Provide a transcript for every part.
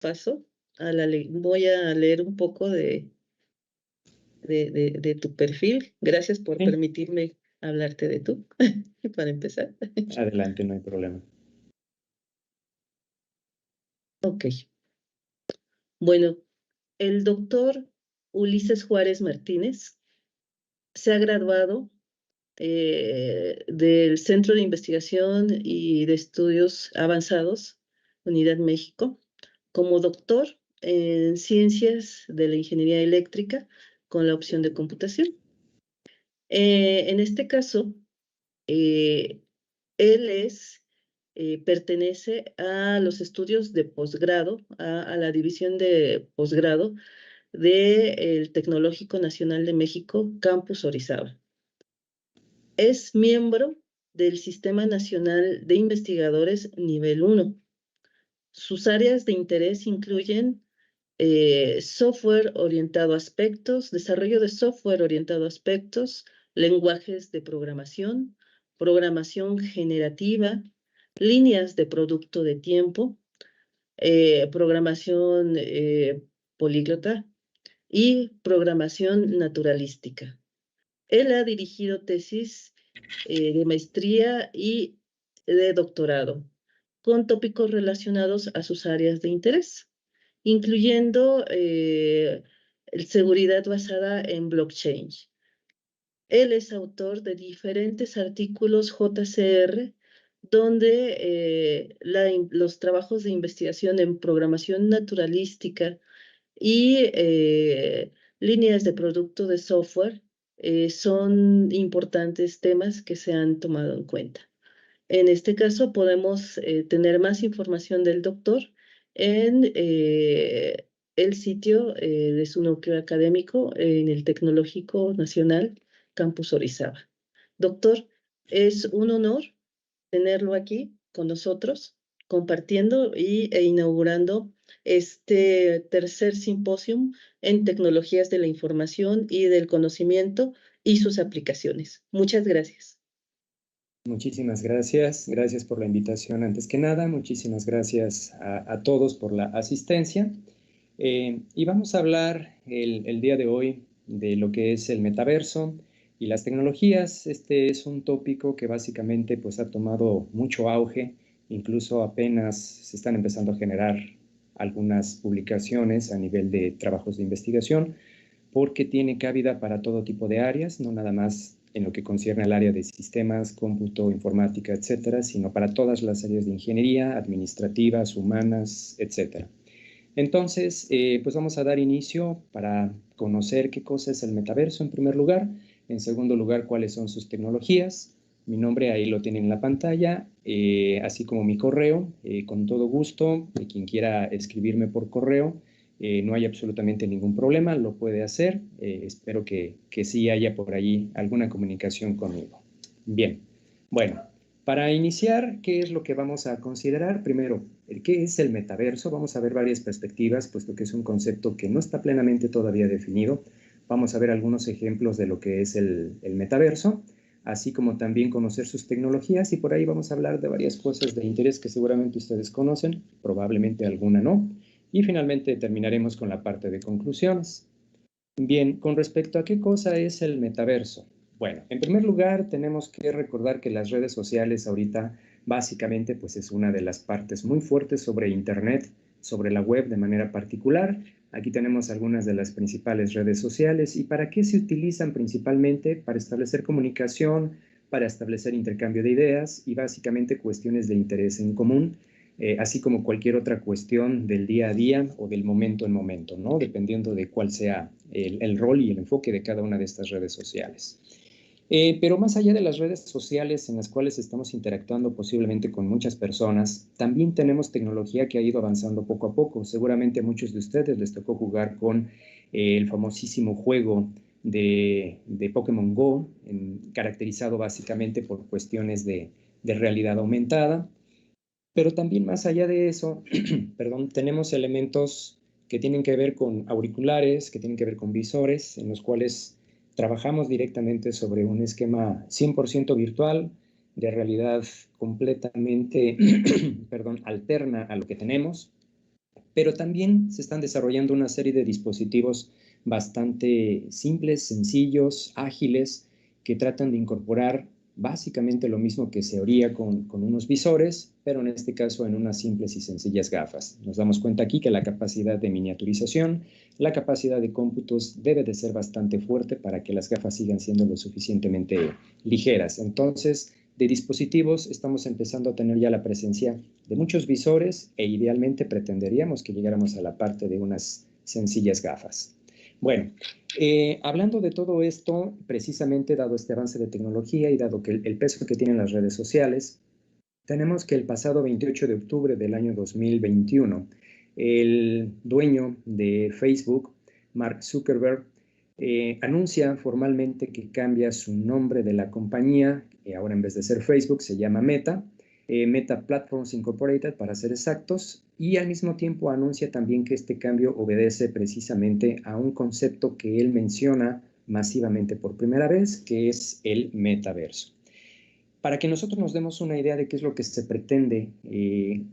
paso a voy a leer un poco de tu perfil. Gracias por Sí, permitirme hablarte de tú, para empezar. adelante, no hay problema. Ok. Bueno, el doctor Ulises Juárez Martínez se ha graduado del Centro de Investigación y de Estudios Avanzados, Unidad México, como doctor en Ciencias de la Ingeniería Eléctrica con la opción de computación. En este caso, eh, él pertenece a los estudios de posgrado, a la división de posgrado del Tecnológico Nacional de México, Campus Orizaba. Es miembro del Sistema Nacional de Investigadores Nivel 1. Sus áreas de interés incluyen software orientado a aspectos, desarrollo de software orientado a aspectos, lenguajes de programación, programación generativa, líneas de producto de tiempo, programación políglota y programación naturalística. Él ha dirigido tesis de maestría y de doctorado con tópicos relacionados a sus áreas de interés, incluyendo seguridad basada en blockchain. Él es autor de diferentes artículos JCR donde los trabajos de investigación en programación naturalística y líneas de producto de software son importantes temas que se han tomado en cuenta. En este caso podemos tener más información del doctor en el sitio de su núcleo académico en el Tecnológico Nacional Campus Orizaba. Doctor, es un honor tenerlo aquí con nosotros, compartiendo e inaugurando este tercer simposio en tecnologías de la información y del conocimiento y sus aplicaciones. Muchas gracias. Muchísimas gracias. Gracias por la invitación antes que nada. Muchísimas gracias a todos por la asistencia. Y vamos a hablar el día de hoy de lo que es el metaverso y las tecnologías. Este es un tópico que básicamente pues, ha tomado mucho auge. Incluso apenas se están empezando a generar algunas publicaciones a nivel de trabajos de investigación, porque tiene cabida para todo tipo de áreas, no nada más en lo que concierne al área de sistemas, cómputo, informática, etcétera, sino para todas las áreas de ingeniería, administrativas, humanas, etcétera. Entonces, pues vamos a dar inicio para conocer qué cosa es el metaverso en primer lugar. En segundo lugar, cuáles son sus tecnologías. Mi nombre ahí lo tienen en la pantalla, así como mi correo. Con todo gusto, quien quiera escribirme por correo, no hay absolutamente ningún problema, lo puede hacer. Espero que sí haya por allí alguna comunicación conmigo. Bien, bueno, para iniciar, ¿qué es lo que vamos a considerar? Primero, ¿qué es el metaverso? Vamos a ver varias perspectivas, puesto que es un concepto que no está plenamente todavía definido. Vamos a ver algunos ejemplos de lo que es el metaverso, así como también conocer sus tecnologías, y por ahí vamos a hablar de varias cosas de interés que seguramente ustedes conocen, probablemente alguna no. Y finalmente terminaremos con la parte de conclusiones. Bien, con respecto a qué cosa es el metaverso. Bueno, en primer lugar tenemos que recordar que las redes sociales ahorita básicamente pues es una de las partes muy fuertes sobre Internet, sobre la web de manera particular. Aquí tenemos algunas de las principales redes sociales. ¿Y para qué se utilizan principalmente? Para establecer comunicación, para establecer intercambio de ideas y básicamente cuestiones de interés en común. Así como cualquier otra cuestión del día a día o del momento en momento, ¿no? Dependiendo de cuál sea el rol y el enfoque de cada una de estas redes sociales. Pero más allá de las redes sociales en las cuales estamos interactuando posiblemente con muchas personas, también tenemos tecnología que ha ido avanzando poco a poco. Seguramente a muchos de ustedes les tocó jugar con el famosísimo juego de Pokémon Go, caracterizado básicamente por cuestiones de realidad aumentada. Pero también más allá de eso, perdón, tenemos elementos que tienen que ver con auriculares, que tienen que ver con visores, en los cuales trabajamos directamente sobre un esquema 100% virtual, de realidad completamente, perdón, alterna a lo que tenemos. pero también se están desarrollando una serie de dispositivos bastante simples, sencillos, ágiles, que tratan de incorporar básicamente lo mismo que se haría con unos visores, pero en este caso en unas simples y sencillas gafas. Nos damos cuenta aquí que la capacidad de miniaturización, la capacidad de cómputos debe de ser bastante fuerte para que las gafas sigan siendo lo suficientemente ligeras. Entonces, de dispositivos estamos empezando a tener ya la presencia de muchos visores e idealmente pretenderíamos que llegáramos a la parte de unas sencillas gafas. Bueno, hablando de todo esto, precisamente dado este avance de tecnología y dado que el peso que tienen las redes sociales, tenemos que el pasado 28 de octubre del año 2021, el dueño de Facebook, Mark Zuckerberg, anuncia formalmente que cambia su nombre de la compañía, ahora en vez de ser Facebook se llama Meta, Meta Platforms Incorporated para ser exactos, y al mismo tiempo anuncia también que este cambio obedece precisamente a un concepto que él menciona masivamente por primera vez, que es el metaverso. Para que nosotros nos demos una idea de qué es lo que se pretende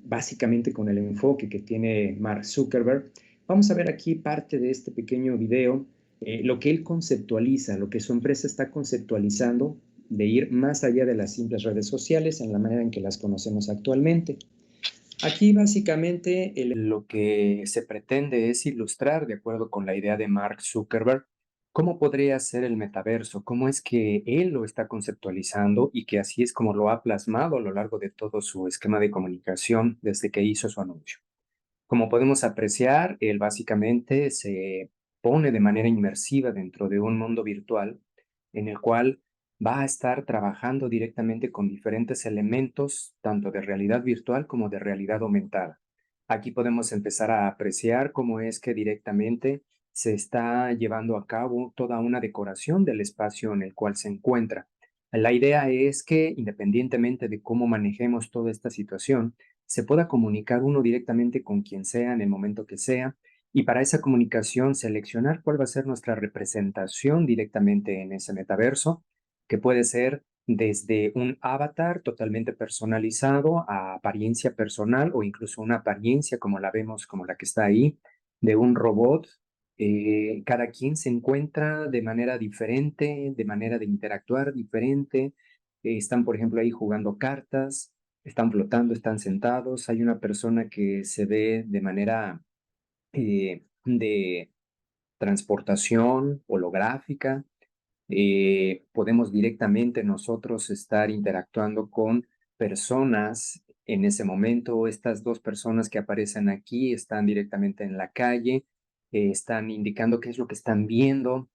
básicamente con el enfoque que tiene Mark Zuckerberg, vamos a ver aquí parte de este pequeño video, lo que él conceptualiza, lo que su empresa está conceptualizando de ir más allá de las simples redes sociales en la manera en que las conocemos actualmente. Aquí básicamente lo que se pretende es ilustrar, de acuerdo con la idea de Mark Zuckerberg, cómo podría ser el metaverso, cómo es que él lo está conceptualizando y que así es como lo ha plasmado a lo largo de todo su esquema de comunicación desde que hizo su anuncio. Como podemos apreciar, él básicamente se pone de manera inmersiva dentro de un mundo virtual en el cual va a estar trabajando directamente con diferentes elementos, tanto de realidad virtual como de realidad aumentada. Aquí podemos empezar a apreciar cómo es que directamente se está llevando a cabo toda una decoración del espacio en el cual se encuentra. La idea es que, independientemente de cómo manejemos toda esta situación, se pueda comunicar uno directamente con quien sea en el momento que sea, y para esa comunicación seleccionar cuál va a ser nuestra representación directamente en ese metaverso, que puede ser desde un avatar totalmente personalizado a apariencia personal o incluso una apariencia como la vemos, como la que está ahí, de un robot. Cada quien se encuentra de manera diferente, de manera de interactuar diferente. Están, por ejemplo, ahí jugando cartas, están flotando, están sentados. Hay una persona que se ve de manera de transportación holográfica. Podemos directamente nosotros estar interactuando con personas en ese momento. Estas dos personas que aparecen aquí están directamente en la calle, están indicando qué es lo que están viendo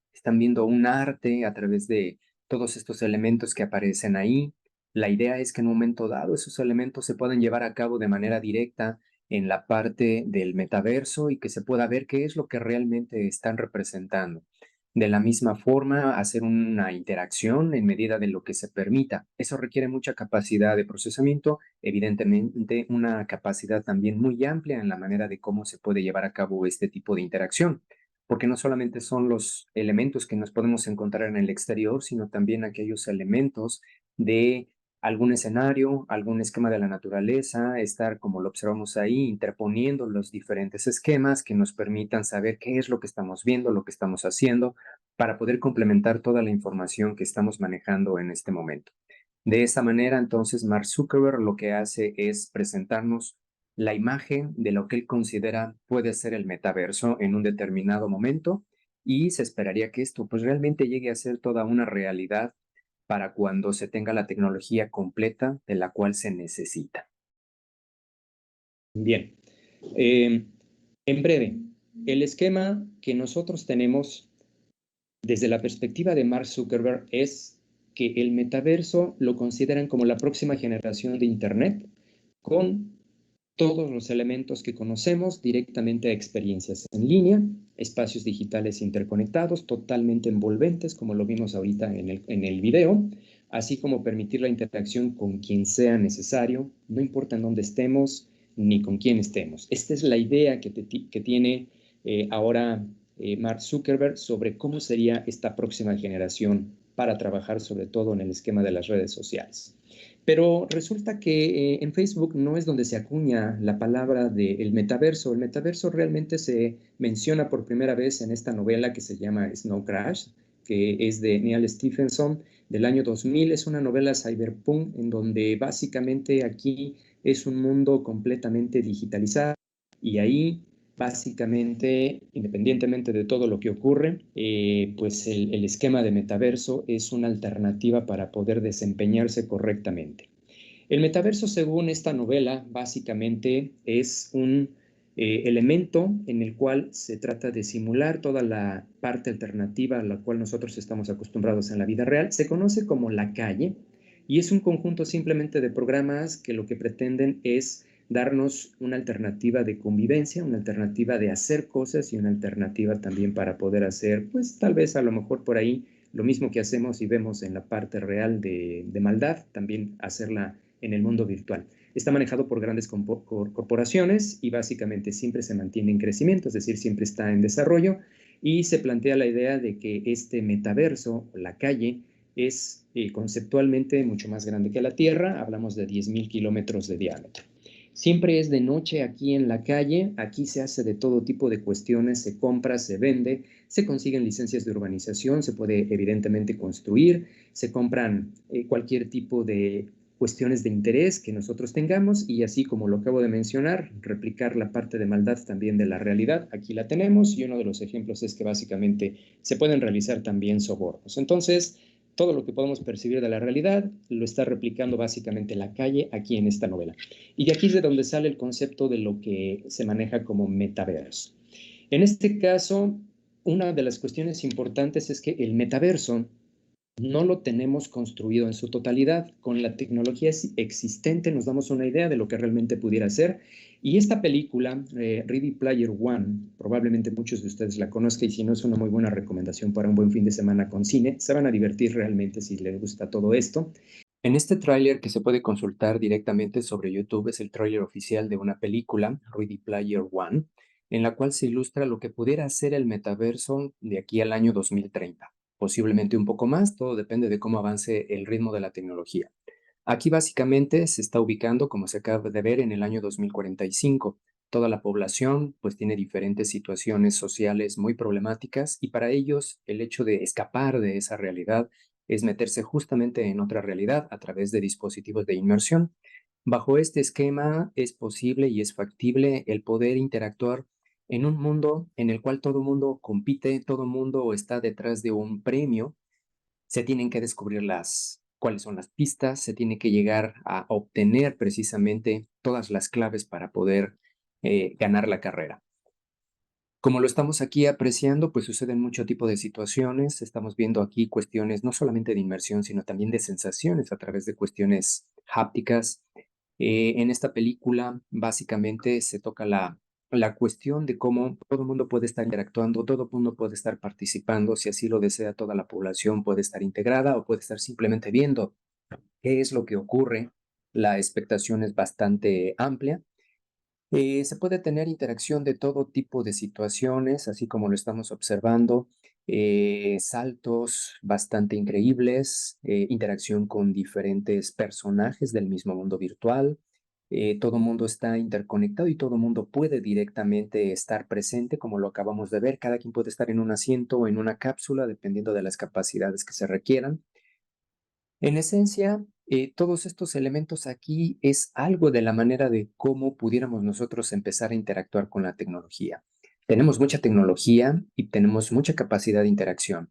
un arte a través de todos estos elementos que aparecen ahí. La idea es que en un momento dado esos elementos se puedan llevar a cabo de manera directa en la parte del metaverso y que se pueda ver qué es lo que realmente están representando. De la misma forma, hacer una interacción en medida de lo que se permita. Eso requiere mucha capacidad de procesamiento, evidentemente una capacidad también muy amplia en la manera de cómo se puede llevar a cabo este tipo de interacción, porque no solamente son los elementos que nos podemos encontrar en el exterior, sino también aquellos elementos de algún escenario, algún esquema de la naturaleza, estar, como lo observamos ahí, interponiendo los diferentes esquemas que nos permitan saber qué es lo que estamos viendo, lo que estamos haciendo, para poder complementar toda la información que estamos manejando en este momento. De esta manera, entonces, Mark Zuckerberg lo que hace es presentarnos la imagen de lo que él considera puede ser el metaverso en un determinado momento, y se esperaría que esto pues realmente llegue a ser toda una realidad para cuando se tenga la tecnología completa de la cual se necesita. Bien, en breve, el esquema que nosotros tenemos desde la perspectiva de Mark Zuckerberg es que el metaverso lo consideran como la próxima generación de Internet, con todos los elementos que conocemos directamente a experiencias en línea, espacios digitales interconectados, totalmente envolventes, como lo vimos ahorita en el video, así como permitir la interacción con quien sea necesario, no importa en dónde estemos ni con quién estemos. Esta es la idea que tiene ahora Mark Zuckerberg sobre cómo sería esta próxima generación para trabajar sobre todo en el esquema de las redes sociales. Pero resulta que en Facebook no es donde se acuña la palabra del metaverso. El metaverso realmente se menciona por primera vez en esta novela que se llama Snow Crash, que es de Neal Stephenson del año 2000. Es una novela cyberpunk en donde básicamente aquí es un mundo completamente digitalizado y ahí básicamente, independientemente de todo lo que ocurre, pues el esquema de metaverso es una alternativa para poder desempeñarse correctamente. El metaverso, según esta novela, básicamente es un elemento en el cual se trata de simular toda la parte alternativa a la cual nosotros estamos acostumbrados en la vida real. Se conoce como la calle y es un conjunto simplemente de programas que lo que pretenden es darnos una alternativa de convivencia, una alternativa de hacer cosas y una alternativa también para poder hacer, pues tal vez a lo mejor por ahí, lo mismo que hacemos y vemos en la parte real de maldad, también hacerla en el mundo virtual. Está manejado por grandes corporaciones y básicamente siempre se mantiene en crecimiento, es decir, siempre está en desarrollo y se plantea la idea de que este metaverso, la calle, es conceptualmente mucho más grande que la Tierra, hablamos de 10,000 kilómetros de diámetro. Siempre es de noche aquí en la calle, aquí se hace de todo tipo de cuestiones, se compra, se vende, se consiguen licencias de urbanización, se puede evidentemente construir, se compran cualquier tipo de cuestiones de interés que nosotros tengamos y así como lo acabo de mencionar, replicar la parte de maldad también de la realidad, aquí la tenemos y uno de los ejemplos es que básicamente se pueden realizar también sobornos. Entonces, todo lo que podemos percibir de la realidad lo está replicando básicamente la calle aquí en esta novela. Y de aquí es de donde sale el concepto de lo que se maneja como metaverso. En este caso, una de las cuestiones importantes es que el metaverso no lo tenemos construido en su totalidad. Con la tecnología existente nos damos una idea de lo que realmente pudiera ser. Y esta película, Ready Player One, probablemente muchos de ustedes la conozcan y si no es una muy buena recomendación para un buen fin de semana con cine, se van a divertir realmente si les gusta todo esto. En este tráiler que se puede consultar directamente sobre YouTube es el tráiler oficial de una película, Ready Player One, en la cual se ilustra lo que pudiera ser el metaverso de aquí al año 2030. Posiblemente un poco más, todo depende de cómo avance el ritmo de la tecnología. Aquí básicamente se está ubicando, como se acaba de ver, en el año 2045. Toda la población pues tiene diferentes situaciones sociales muy problemáticas y para ellos el hecho de escapar de esa realidad es meterse justamente en otra realidad a través de dispositivos de inmersión. Bajo este esquema es posible y es factible el poder interactuar en un mundo en el cual todo mundo compite, todo mundo está detrás de un premio, se tienen que descubrir cuáles son las pistas, se tiene que llegar a obtener precisamente todas las claves para poder ganar la carrera. Como lo estamos aquí apreciando, pues suceden mucho tipo de situaciones. Estamos viendo aquí cuestiones no solamente de inmersión, sino también de sensaciones a través de cuestiones hápticas. En esta película, básicamente, se toca la cuestión de cómo todo el mundo puede estar interactuando, todo el mundo puede estar participando, si así lo desea toda la población puede estar integrada o puede estar simplemente viendo qué es lo que ocurre. La expectación es bastante amplia. Se puede tener interacción de todo tipo de situaciones, así como lo estamos observando, saltos bastante increíbles, interacción con diferentes personajes del mismo mundo virtual. Todo mundo está interconectado y todo mundo puede directamente estar presente, como lo acabamos de ver. Cada quien puede estar en un asiento o en una cápsula, dependiendo de las capacidades que se requieran. En esencia, todos estos elementos aquí es algo de la manera de cómo pudiéramos nosotros empezar a interactuar con la tecnología. Tenemos mucha tecnología y tenemos mucha capacidad de interacción.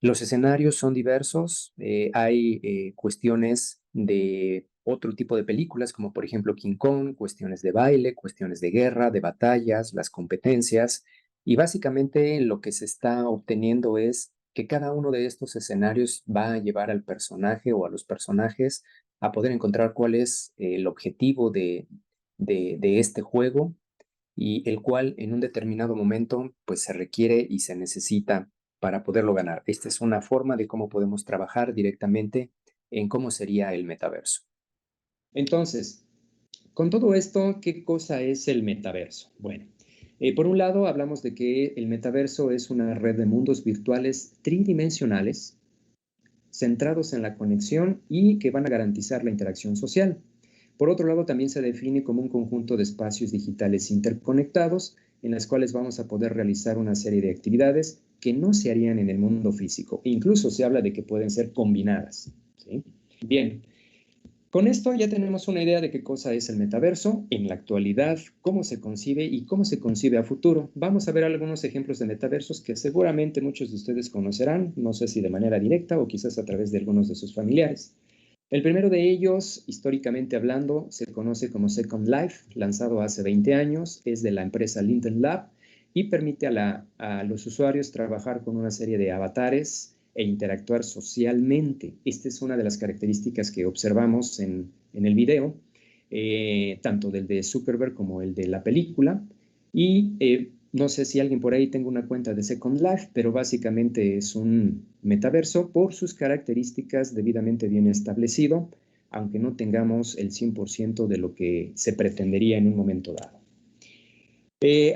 Los escenarios son diversos, hay cuestiones de otro tipo de películas, como por ejemplo King Kong, cuestiones de baile, cuestiones de guerra, de batallas, las competencias, y básicamente lo que se está obteniendo es que cada uno de estos escenarios va a llevar al personaje o a los personajes a poder encontrar cuál es el objetivo de este juego y el cual en un determinado momento pues se requiere y se necesita para poderlo ganar. Esta es una forma de cómo podemos trabajar directamente en cómo sería el metaverso. Entonces, con todo esto, ¿qué cosa es el metaverso? Bueno, por un lado hablamos de que el metaverso es una red de mundos virtuales tridimensionales centrados en la conexión y que van a garantizar la interacción social. Por otro lado, también se define como un conjunto de espacios digitales interconectados en las cuales vamos a poder realizar una serie de actividades que no se harían en el mundo físico. Incluso se habla de que pueden ser combinadas, ¿sí? Bien, con esto ya tenemos una idea de qué cosa es el metaverso en la actualidad, cómo se concibe y cómo se concibe a futuro. Vamos a ver algunos ejemplos de metaversos que seguramente muchos de ustedes conocerán, no sé si de manera directa o quizás a través de algunos de sus familiares. El primero de ellos, históricamente hablando, se conoce como Second Life, lanzado hace 20 años, es de la empresa Linden Lab y permite a los usuarios trabajar con una serie de avatares e interactuar socialmente. Esta es una de las características que observamos en el video, tanto del de Zuckerberg como el de la película. Y no sé si alguien por ahí tenga una cuenta de Second Life, pero básicamente es un metaverso por sus características debidamente bien establecido, aunque no tengamos el 100% de lo que se pretendería en un momento dado.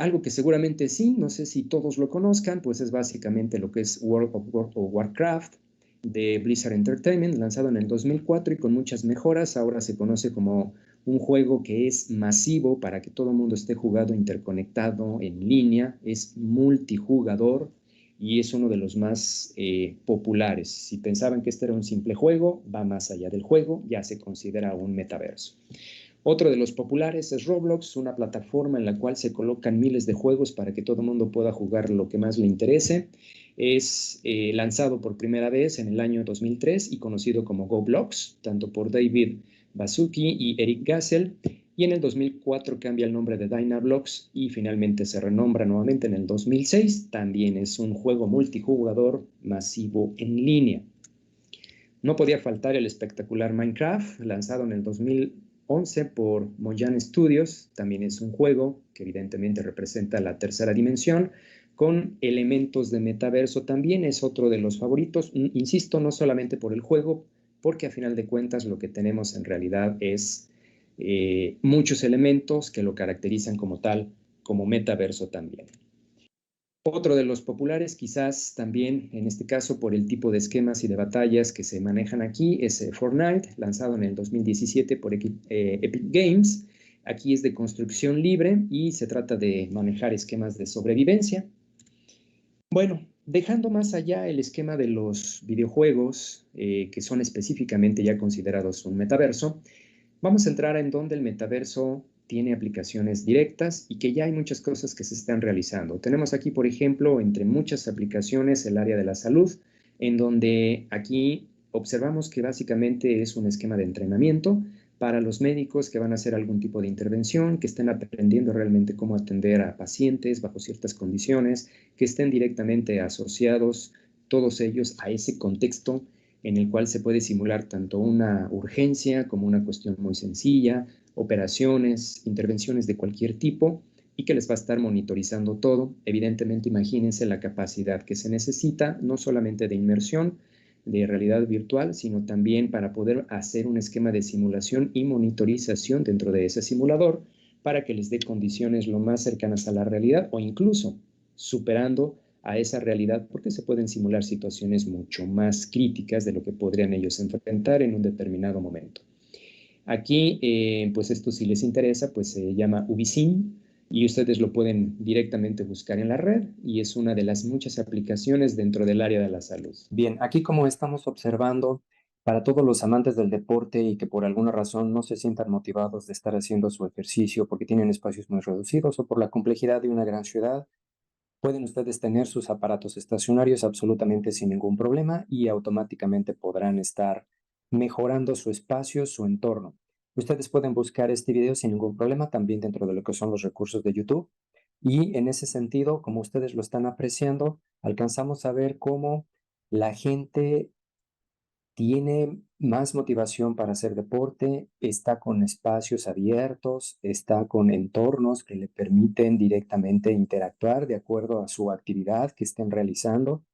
Algo que seguramente sí, no sé si todos lo conozcan, pues es básicamente lo que es World of Warcraft de Blizzard Entertainment, lanzado en el 2004 y con muchas mejoras. Ahora se conoce como un juego que es masivo para que todo el mundo esté jugando interconectado en línea, es multijugador y es uno de los más populares. Si pensaban que este era un simple juego, va más allá del juego, ya se considera un metaverso. Otro de los populares es Roblox, una plataforma en la cual se colocan miles de juegos para que todo el mundo pueda jugar lo que más le interese. Es lanzado por primera vez en el año 2003 y conocido como Roblox, tanto por David Baszucki y Eric Gassel. Y en el 2004 cambia el nombre de Dynablox y finalmente se renombra nuevamente en el 2006. También es un juego multijugador masivo en línea. No podía faltar el espectacular Minecraft, lanzado en el 2011 por Mojang Studios. También es un juego que evidentemente representa la tercera dimensión, con elementos de metaverso. También es otro de los favoritos, insisto, no solamente por el juego, porque a final de cuentas lo que tenemos en realidad es muchos elementos que lo caracterizan como tal, como metaverso también. Otro de los populares, quizás también en este caso por el tipo de esquemas y de batallas que se manejan aquí, es Fortnite, lanzado en el 2017 por Epic Games. Aquí es de construcción libre y se trata de manejar esquemas de sobrevivencia. Bueno, dejando más allá el esquema de los videojuegos, que son específicamente ya considerados un metaverso, vamos a entrar en donde el metaverso tiene aplicaciones directas y que ya hay muchas cosas que se están realizando. Tenemos aquí, por ejemplo, entre muchas aplicaciones, el área de la salud, en donde aquí observamos que básicamente es un esquema de entrenamiento para los médicos que van a hacer algún tipo de intervención, que estén aprendiendo realmente cómo atender a pacientes bajo ciertas condiciones, que estén directamente asociados todos ellos a ese contexto en el cual se puede simular tanto una urgencia como una cuestión muy sencilla, operaciones, intervenciones de cualquier tipo y que les va a estar monitorizando todo. Evidentemente, imagínense la capacidad que se necesita, no solamente de inmersión, de realidad virtual, sino también para poder hacer un esquema de simulación y monitorización dentro de ese simulador para que les dé condiciones lo más cercanas a la realidad o incluso superando a esa realidad porque se pueden simular situaciones mucho más críticas de lo que podrían ellos enfrentar en un determinado momento. Aquí, pues esto si les interesa, pues se llama Ubisim y ustedes lo pueden directamente buscar en la red y es una de las muchas aplicaciones dentro del área de la salud. Bien, aquí como estamos observando, para todos los amantes del deporte y que por alguna razón no se sientan motivados de estar haciendo su ejercicio porque tienen espacios muy reducidos o por la complejidad de una gran ciudad, pueden ustedes tener sus aparatos estacionarios absolutamente sin ningún problema y automáticamente podrán estar mejorando su espacio, su entorno. Ustedes pueden buscar este video sin ningún problema también dentro de lo que son los recursos de YouTube. Y en ese sentido, como ustedes lo están apreciando, alcanzamos a ver cómo la gente tiene más motivación para hacer deporte, está con espacios abiertos, está con entornos que le permiten directamente interactuar de acuerdo a su actividad que estén realizando.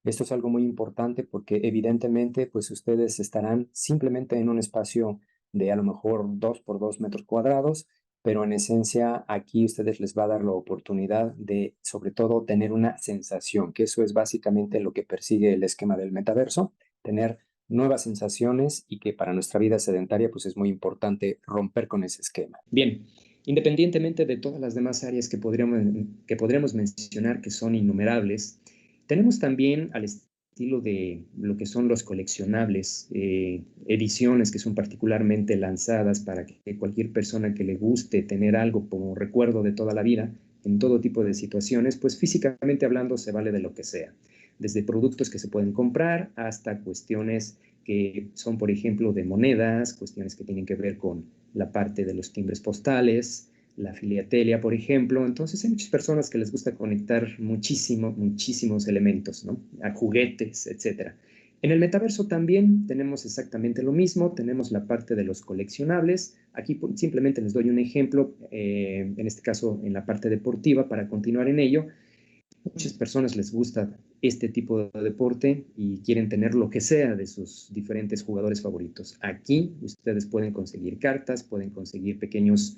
Esto es algo muy importante porque evidentemente pues ustedes estarán simplemente en un espacio de a lo mejor 2 por 2 metros cuadrados, pero en esencia aquí ustedes les va a dar la oportunidad de sobre todo tener una sensación, que eso es básicamente lo que persigue el esquema del metaverso, tener nuevas sensaciones y que para nuestra vida sedentaria pues es muy importante romper con ese esquema. Bien, independientemente de todas las demás áreas que podríamos mencionar, que son innumerables, tenemos también al estilo de lo que son los coleccionables, ediciones que son particularmente lanzadas para que cualquier persona que le guste tener algo como recuerdo de toda la vida, en todo tipo de situaciones, pues físicamente hablando se vale de lo que sea, desde productos que se pueden comprar hasta cuestiones que son, por ejemplo, de monedas, cuestiones que tienen que ver con la parte de los timbres postales, la filatelia, por ejemplo. Entonces hay muchas personas que les gusta conectar muchísimos elementos, ¿no? A juguetes, etcétera. En el metaverso también tenemos exactamente lo mismo, tenemos la parte de los coleccionables. Aquí simplemente les doy un ejemplo, en este caso en la parte deportiva, para continuar en ello. Muchas personas les gusta este tipo de deporte y quieren tener lo que sea de sus diferentes jugadores favoritos. Aquí ustedes pueden conseguir cartas, pueden conseguir pequeños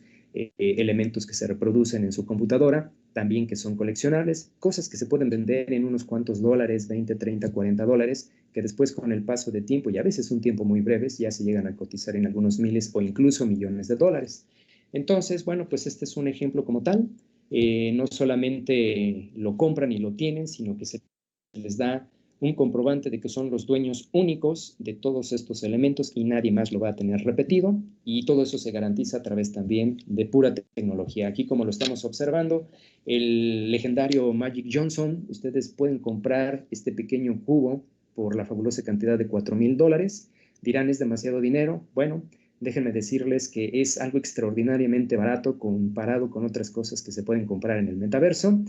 elementos que se reproducen en su computadora, también que son coleccionables, cosas que se pueden vender en unos cuantos dólares, 20, 30, 40 dólares, que después con el paso de tiempo, y a veces un tiempo muy breve, ya se llegan a cotizar en algunos miles o incluso millones de dólares. Entonces, bueno, pues este es un ejemplo como tal. No solamente lo compran y lo tienen, sino que se les da un comprobante de que son los dueños únicos de todos estos elementos y nadie más lo va a tener repetido, y todo eso se garantiza a través también de pura tecnología. Aquí, como lo estamos observando, el legendario Magic Johnson, ustedes pueden comprar este pequeño cubo por la fabulosa cantidad de $4,000. Dirán, ¿es demasiado dinero? Bueno, déjenme decirles que es algo extraordinariamente barato comparado con otras cosas que se pueden comprar en el metaverso.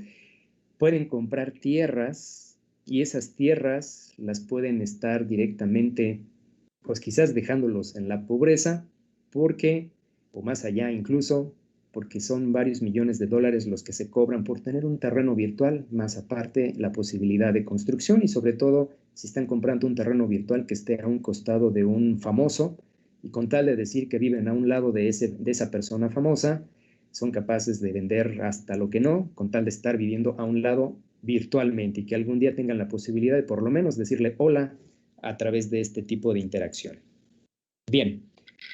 Pueden comprar tierras y esas tierras las pueden estar directamente, pues quizás dejándolos en la pobreza, porque, o más allá incluso, porque son varios millones de dólares los que se cobran por tener un terreno virtual, más aparte la posibilidad de construcción y sobre todo si están comprando un terreno virtual que esté a un costado de un famoso, y con tal de decir que viven a un lado de esa persona famosa, son capaces de vender hasta lo que no, con tal de estar viviendo a un lado virtualmente y que algún día tengan la posibilidad de por lo menos decirle hola a través de este tipo de interacción. Bien,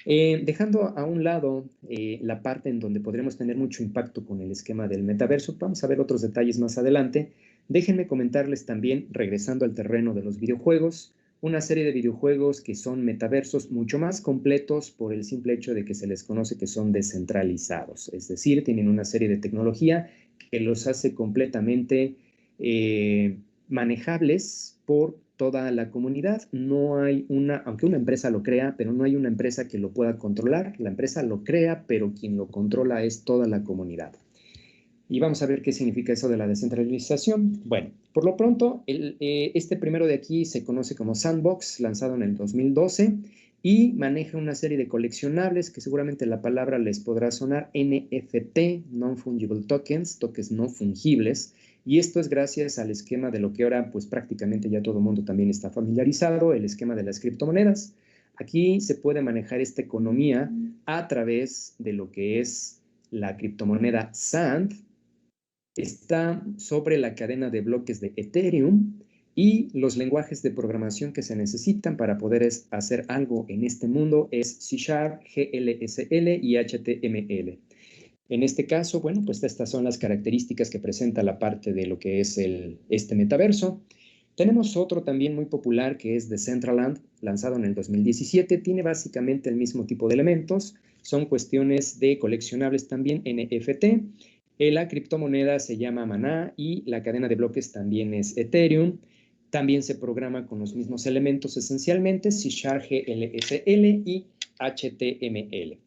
dejando a un lado la parte en donde podremos tener mucho impacto con el esquema del metaverso, vamos a ver otros detalles más adelante. Déjenme comentarles también, regresando al terreno de los videojuegos, una serie de videojuegos que son metaversos mucho más completos por el simple hecho de que se les conoce que son descentralizados, es decir, tienen una serie de tecnología que los hace completamente manejables por toda la comunidad. No hay aunque una empresa lo crea, pero no hay una empresa que lo pueda controlar. La empresa lo crea, pero quien lo controla es toda la comunidad. Y vamos a ver qué significa eso de la descentralización. Bueno, por lo pronto, este primero de aquí se conoce como Sandbox, lanzado en el 2012, y maneja una serie de coleccionables que seguramente la palabra les podrá sonar, NFT, Non-Fungible Tokens, tokens no fungibles, y esto es gracias al esquema de lo que ahora pues prácticamente ya todo el mundo también está familiarizado, el esquema de las criptomonedas. Aquí se puede manejar esta economía a través de lo que es la criptomoneda SAND, está sobre la cadena de bloques de Ethereum, y los lenguajes de programación que se necesitan para poder hacer algo en este mundo es C#, GLSL y HTML. En este caso, bueno, pues estas son las características que presenta la parte de lo que es este metaverso. Tenemos otro también muy popular que es Decentraland, lanzado en el 2017. Tiene básicamente el mismo tipo de elementos. Son cuestiones de coleccionables también, NFT. La criptomoneda se llama Maná y la cadena de bloques también es Ethereum. También se programa con los mismos elementos esencialmente, C#, GLSL y HTML.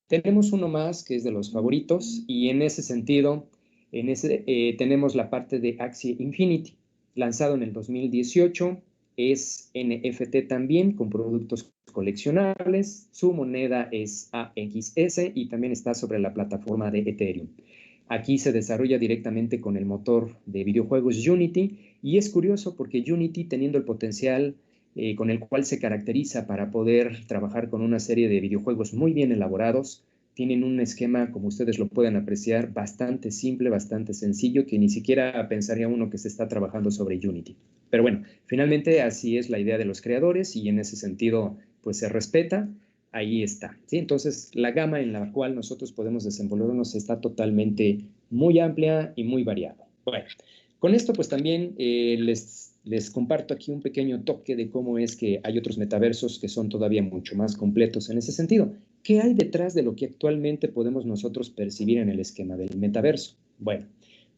Tenemos uno más que es de los favoritos y en ese sentido tenemos la parte de Axie Infinity, lanzado en el 2018, es NFT también con productos coleccionables, su moneda es AXS y también está sobre la plataforma de Ethereum. Aquí se desarrolla directamente con el motor de videojuegos Unity y es curioso porque Unity, teniendo el potencial con el cual se caracteriza para poder trabajar con una serie de videojuegos muy bien elaborados, tienen un esquema, como ustedes lo pueden apreciar, bastante simple, bastante sencillo, que ni siquiera pensaría uno que se está trabajando sobre Unity. Pero bueno, finalmente así es la idea de los creadores y en ese sentido, pues se respeta. Ahí está, ¿sí? Entonces, la gama en la cual nosotros podemos desenvolvernos está totalmente muy amplia y muy variada. Bueno, con esto pues también les comparto aquí un pequeño toque de cómo es que hay otros metaversos que son todavía mucho más completos en ese sentido. ¿Qué hay detrás de lo que actualmente podemos nosotros percibir en el esquema del metaverso? Bueno,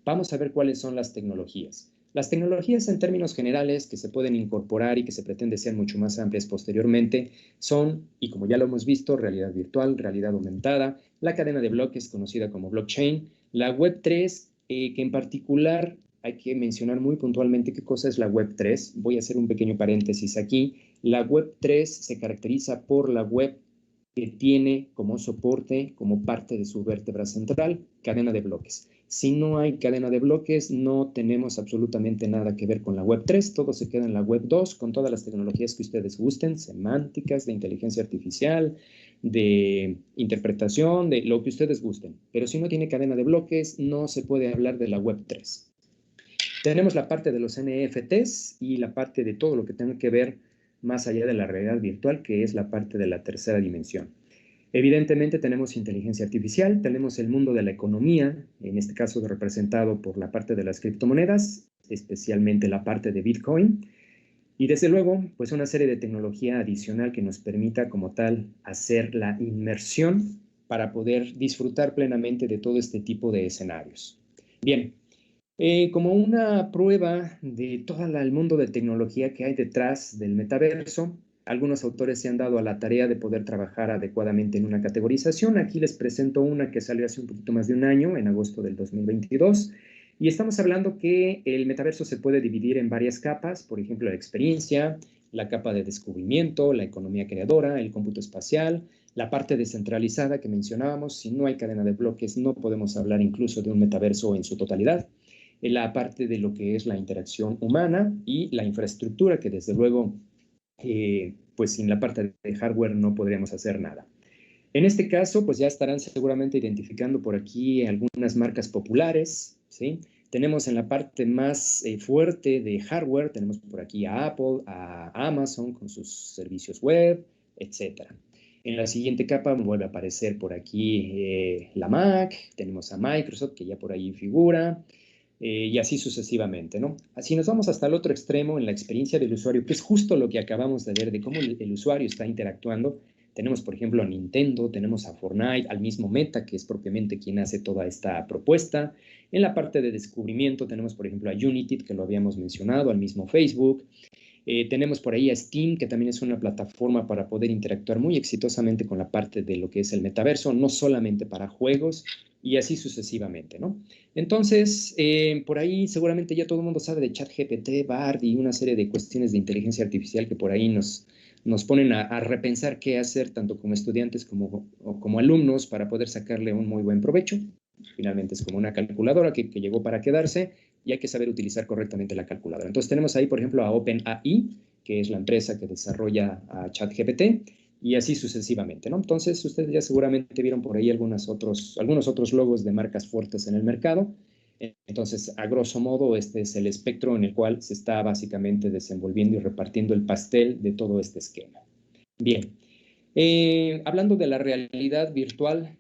vamos a ver cuáles son las tecnologías. Las tecnologías en términos generales que se pueden incorporar y que se pretende sean mucho más amplias posteriormente son, y como ya lo hemos visto, realidad virtual, realidad aumentada, la cadena de bloques conocida como blockchain, la Web3, que en particular hay que mencionar muy puntualmente qué cosa es la Web3. Voy a hacer un pequeño paréntesis aquí. La Web3 se caracteriza por la web que tiene como soporte, como parte de su vértebra central, cadena de bloques. Si no hay cadena de bloques, no tenemos absolutamente nada que ver con la Web 3, todo se queda en la Web 2, con todas las tecnologías que ustedes gusten, semánticas, de inteligencia artificial, de interpretación, de lo que ustedes gusten. Pero si no tiene cadena de bloques, no se puede hablar de la Web 3. Tenemos la parte de los NFTs y la parte de todo lo que tenga que ver más allá de la realidad virtual, que es la parte de la tercera dimensión. Evidentemente tenemos inteligencia artificial, tenemos el mundo de la economía, en este caso representado por la parte de las criptomonedas, especialmente la parte de Bitcoin, y desde luego, pues una serie de tecnología adicional que nos permita como tal hacer la inmersión para poder disfrutar plenamente de todo este tipo de escenarios. Bien, como una prueba de todo el mundo de tecnología que hay detrás del metaverso, algunos autores se han dado a la tarea de poder trabajar adecuadamente en una categorización. Aquí les presento una que salió hace un poquito más de un año, en agosto del 2022, y estamos hablando que el metaverso se puede dividir en varias capas, por ejemplo, la experiencia, la capa de descubrimiento, la economía creadora, el cómputo espacial, la parte descentralizada que mencionábamos. Si no hay cadena de bloques, no podemos hablar incluso de un metaverso en su totalidad, la parte de lo que es la interacción humana y la infraestructura, que desde luego, pues sin la parte de hardware no podríamos hacer nada. En este caso, pues ya estarán seguramente identificando por aquí algunas marcas populares, ¿sí? Tenemos en la parte más fuerte de hardware, tenemos por aquí a Apple, a Amazon con sus servicios web, etc. En la siguiente capa vuelve a aparecer por aquí la Mac, tenemos a Microsoft que ya por ahí figura, y así sucesivamente, ¿no? Así nos vamos hasta el otro extremo en la experiencia del usuario, que es justo lo que acabamos de ver, de cómo el usuario está interactuando. Tenemos, por ejemplo, a Nintendo, tenemos a Fortnite, al mismo Meta, que es propiamente quien hace toda esta propuesta. En la parte de descubrimiento tenemos, por ejemplo, a Unity, que lo habíamos mencionado, al mismo Facebook. Tenemos por ahí a Steam, que también es una plataforma para poder interactuar muy exitosamente con la parte de lo que es el metaverso, no solamente para juegos, y así sucesivamente, ¿no? Entonces, por ahí seguramente ya todo el mundo sabe de ChatGPT, Bard y una serie de cuestiones de inteligencia artificial que por ahí nos ponen a repensar qué hacer, tanto como estudiantes como alumnos, para poder sacarle un muy buen provecho. Finalmente es como una calculadora que llegó para quedarse, y hay que saber utilizar correctamente la calculadora. Entonces tenemos ahí, por ejemplo, a OpenAI, que es la empresa que desarrolla a ChatGPT, y así sucesivamente, ¿no? Entonces, ustedes ya seguramente vieron por ahí algunos otros logos de marcas fuertes en el mercado. Entonces, a grosso modo, este es el espectro en el cual se está básicamente desenvolviendo y repartiendo el pastel de todo este esquema. Bien, hablando de la realidad virtual,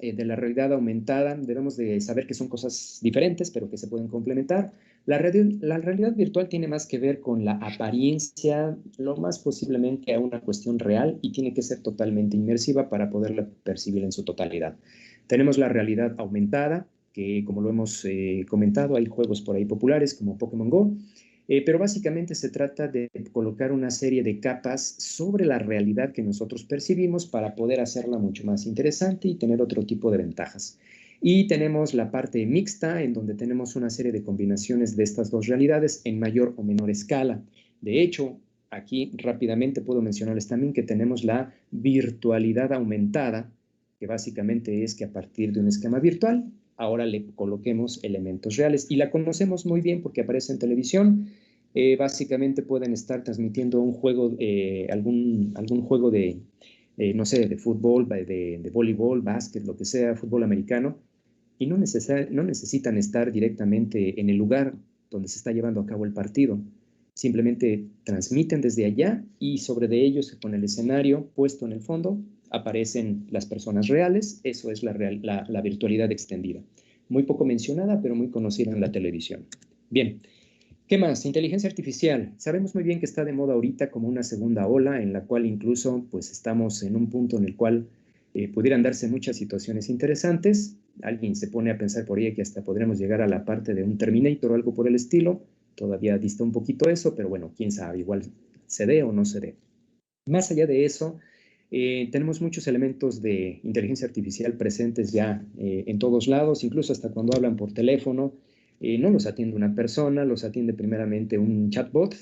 de la realidad aumentada, debemos de saber que son cosas diferentes, pero que se pueden complementar. La realidad virtual tiene más que ver con la apariencia, lo más posiblemente a una cuestión real, y tiene que ser totalmente inmersiva para poderla percibir en su totalidad. Tenemos la realidad aumentada, que como lo hemos comentado, hay juegos por ahí populares como Pokémon Go, pero básicamente se trata de colocar una serie de capas sobre la realidad que nosotros percibimos para poder hacerla mucho más interesante y tener otro tipo de ventajas. Y tenemos la parte mixta, en donde tenemos una serie de combinaciones de estas dos realidades en mayor o menor escala. De hecho, aquí rápidamente puedo mencionarles también que tenemos la virtualidad aumentada, que básicamente es que a partir de un esquema virtual, ahora le coloquemos elementos reales, y la conocemos muy bien porque aparece en televisión. Básicamente pueden estar transmitiendo un juego, algún juego de no sé, de fútbol, de voleibol, básquet, lo que sea, fútbol americano, y no necesitan estar directamente en el lugar donde se está llevando a cabo el partido. Simplemente transmiten desde allá y sobre de ellos, con el escenario puesto en el fondo, aparecen las personas reales. Eso es la virtualidad extendida. Muy poco mencionada, pero muy conocida en la televisión. Bien, ¿qué más? Inteligencia artificial. Sabemos muy bien que está de moda ahorita como una segunda ola en la cual incluso pues estamos en un punto en el cual pudieran darse muchas situaciones interesantes. Alguien se pone a pensar por ahí que hasta podremos llegar a la parte de un Terminator o algo por el estilo. Todavía dista un poquito eso, pero bueno, quién sabe, igual se dé o no se dé. Más allá de eso, tenemos muchos elementos de inteligencia artificial presentes ya en todos lados, incluso hasta cuando hablan por teléfono. No los atiende una persona, los atiende primeramente un chatbot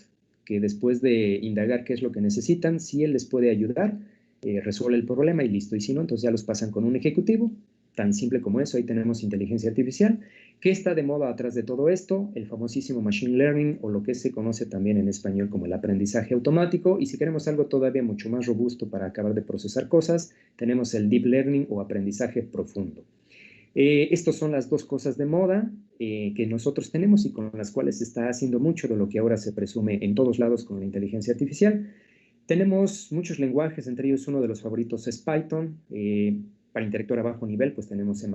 que después de indagar qué es lo que necesitan, si él les puede ayudar, resuelve el problema y listo. Y si no, entonces ya los pasan con un ejecutivo. Tan simple como eso, ahí tenemos inteligencia artificial. ¿Qué está de moda atrás de todo esto? El famosísimo machine learning, o lo que se conoce también en español como el aprendizaje automático. Y si queremos algo todavía mucho más robusto para acabar de procesar cosas, tenemos el deep learning o aprendizaje profundo. Estas son las dos cosas de moda que nosotros tenemos y con las cuales se está haciendo mucho de lo que ahora se presume en todos lados con la inteligencia artificial. Tenemos muchos lenguajes, entre ellos uno de los favoritos es Python. Para interactuar a bajo nivel, pues tenemos C++,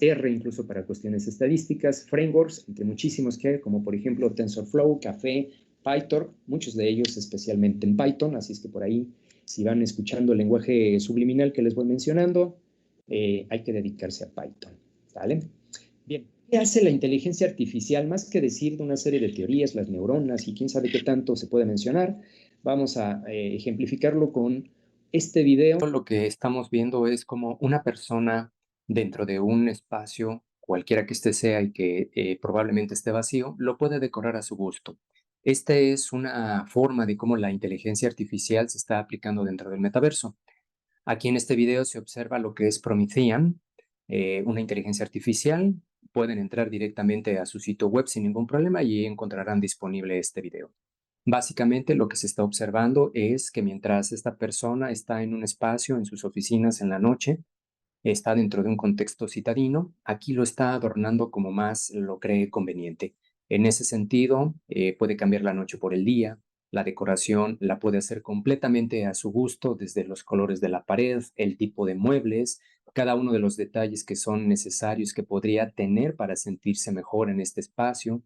R, incluso para cuestiones estadísticas, frameworks, entre muchísimos que hay, como por ejemplo TensorFlow, Café, PyTorch, muchos de ellos especialmente en Python, así es que por ahí, si van escuchando el lenguaje subliminal que les voy mencionando, hay que dedicarse a Python, ¿vale? Bien, ¿qué hace la inteligencia artificial? Más que decir de una serie de teorías, las neuronas y quién sabe qué tanto se puede mencionar, vamos a ejemplificarlo con este video. Lo que estamos viendo es como una persona dentro de un espacio, cualquiera que este sea y que probablemente esté vacío, lo puede decorar a su gusto. Esta es una forma de cómo la inteligencia artificial se está aplicando dentro del metaverso. Aquí en este video se observa lo que es Promethean, una inteligencia artificial. Pueden entrar directamente a su sitio web sin ningún problema y encontrarán disponible este video. Básicamente lo que se está observando es que mientras esta persona está en un espacio, en sus oficinas en la noche, está dentro de un contexto citadino, aquí lo está adornando como más lo cree conveniente. En ese sentido, puede cambiar la noche por el día, la decoración la puede hacer completamente a su gusto, desde los colores de la pared, el tipo de muebles, cada uno de los detalles que son necesarios que podría tener para sentirse mejor en este espacio.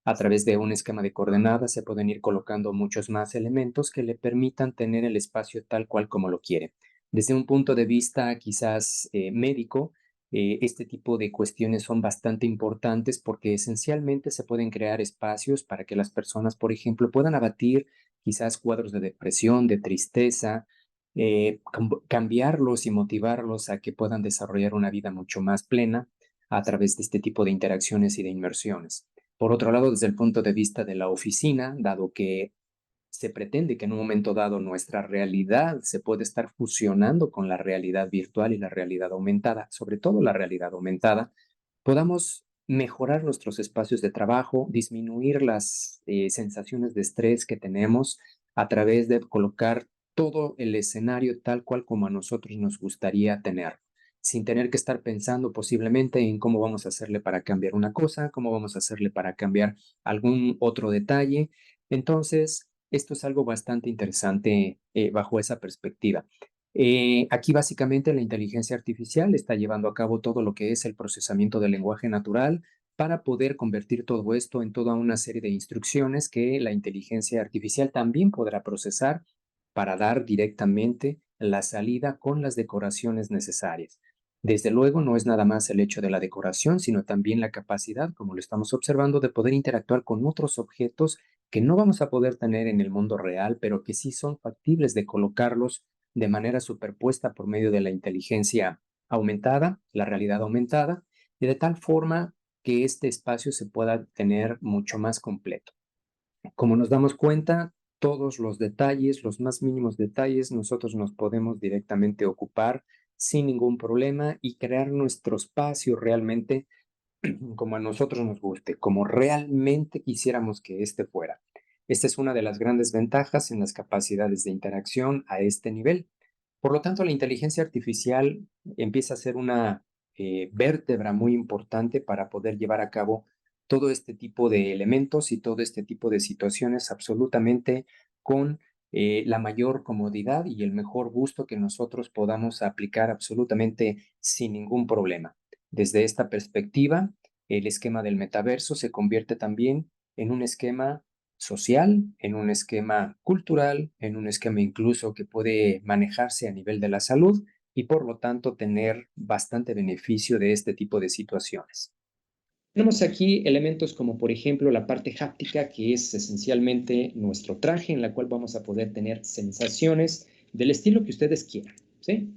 A través de un esquema de coordenadas se pueden ir colocando muchos más elementos que le permitan tener el espacio tal cual como lo quiere. Desde un punto de vista quizás médico, este tipo de cuestiones son bastante importantes porque esencialmente se pueden crear espacios para que las personas, por ejemplo, puedan abatir quizás cuadros de depresión, de tristeza, cambiarlos y motivarlos a que puedan desarrollar una vida mucho más plena a través de este tipo de interacciones y de inmersiones. Por otro lado, desde el punto de vista de la oficina, dado que se pretende que en un momento dado nuestra realidad se puede estar fusionando con la realidad virtual y la realidad aumentada, sobre todo la realidad aumentada, podamos mejorar nuestros espacios de trabajo, disminuir las sensaciones de estrés que tenemos a través de colocar todo el escenario tal cual como a nosotros nos gustaría tener, sin tener que estar pensando posiblemente en cómo vamos a hacerle para cambiar una cosa, cómo vamos a hacerle para cambiar algún otro detalle. Entonces, esto es algo bastante interesante bajo esa perspectiva. Aquí básicamente la inteligencia artificial está llevando a cabo todo lo que es el procesamiento del lenguaje natural para poder convertir todo esto en toda una serie de instrucciones que la inteligencia artificial también podrá procesar para dar directamente la salida con las decoraciones necesarias. Desde luego, no es nada más el hecho de la decoración, sino también la capacidad, como lo estamos observando, de poder interactuar con otros objetos que no vamos a poder tener en el mundo real, pero que sí son factibles de colocarlos de manera superpuesta por medio de la inteligencia aumentada, la realidad aumentada, y de tal forma que este espacio se pueda tener mucho más completo. Como nos damos cuenta, todos los detalles, los más mínimos detalles, nosotros nos podemos directamente ocupar sin ningún problema y crear nuestro espacio realmente como a nosotros nos guste, como realmente quisiéramos que este fuera. Esta es una de las grandes ventajas en las capacidades de interacción a este nivel. Por lo tanto, la inteligencia artificial empieza a ser una vértebra muy importante para poder llevar a cabo todo este tipo de elementos y todo este tipo de situaciones absolutamente con la mayor comodidad y el mejor gusto que nosotros podamos aplicar absolutamente sin ningún problema. Desde esta perspectiva, el esquema del metaverso se convierte también en un esquema social, en un esquema cultural, en un esquema incluso que puede manejarse a nivel de la salud y por lo tanto tener bastante beneficio de este tipo de situaciones. Tenemos aquí elementos como por ejemplo la parte háptica, que es esencialmente nuestro traje en la cual vamos a poder tener sensaciones del estilo que ustedes quieran, ¿sí?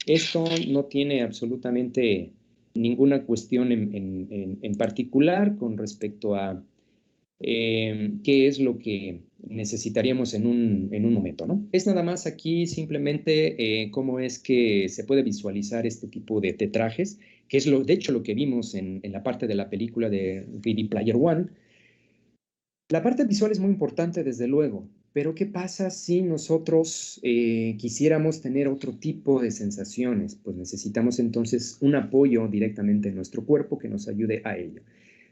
Esto no tiene absolutamente ninguna cuestión en particular con respecto a qué es lo que necesitaríamos en un momento, ¿no? Es nada más aquí simplemente cómo es que se puede visualizar este tipo de trajes, que es de hecho lo que vimos en la parte de la película de Ready Player One. La parte visual es muy importante, desde luego, pero ¿qué pasa si nosotros quisiéramos tener otro tipo de sensaciones? Pues necesitamos entonces un apoyo directamente en nuestro cuerpo que nos ayude a ello.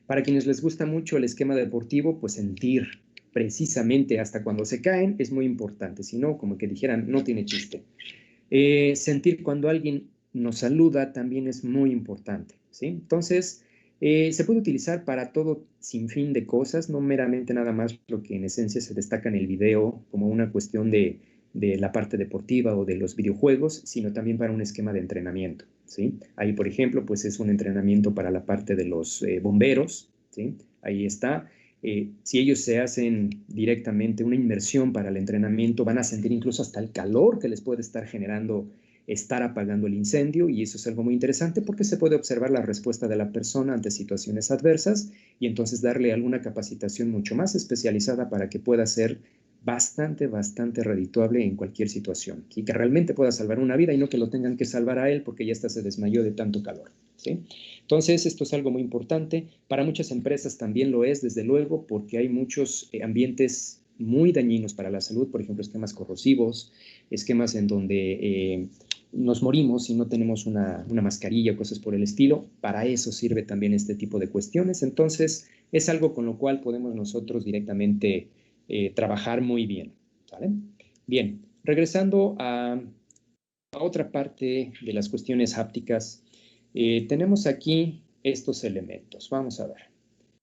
Para quienes les gusta mucho el esquema deportivo, pues sentir precisamente hasta cuando se caen es muy importante, si no, como que dijeran, no tiene chiste. Sentir cuando alguien nos saluda también es muy importante, ¿sí? Entonces, se puede utilizar para todo sin fin de cosas, no meramente nada más lo que en esencia se destaca en el video como una cuestión de la parte deportiva o de los videojuegos, sino también para un esquema de entrenamiento, ¿sí? Ahí, por ejemplo, pues es un entrenamiento para la parte de los bomberos, ¿sí? Ahí está. Si ellos se hacen directamente una inmersión para el entrenamiento, van a sentir incluso hasta el calor que les puede estar generando estar apagando el incendio, y eso es algo muy interesante porque se puede observar la respuesta de la persona ante situaciones adversas y entonces darle alguna capacitación mucho más especializada para que pueda ser bastante redituable en cualquier situación y que realmente pueda salvar una vida y no que lo tengan que salvar a él porque ya hasta se desmayó de tanto calor, ¿sí? Entonces, esto es algo muy importante. Para muchas empresas también lo es, desde luego, porque hay muchos ambientes muy dañinos para la salud, por ejemplo, esquemas corrosivos, esquemas en donde nos morimos si no tenemos una mascarilla o cosas por el estilo. Para eso sirve también este tipo de cuestiones. Entonces, es algo con lo cual podemos nosotros directamente trabajar muy bien, ¿vale? Bien, regresando a otra parte de las cuestiones hápticas, tenemos aquí estos elementos. Vamos a ver.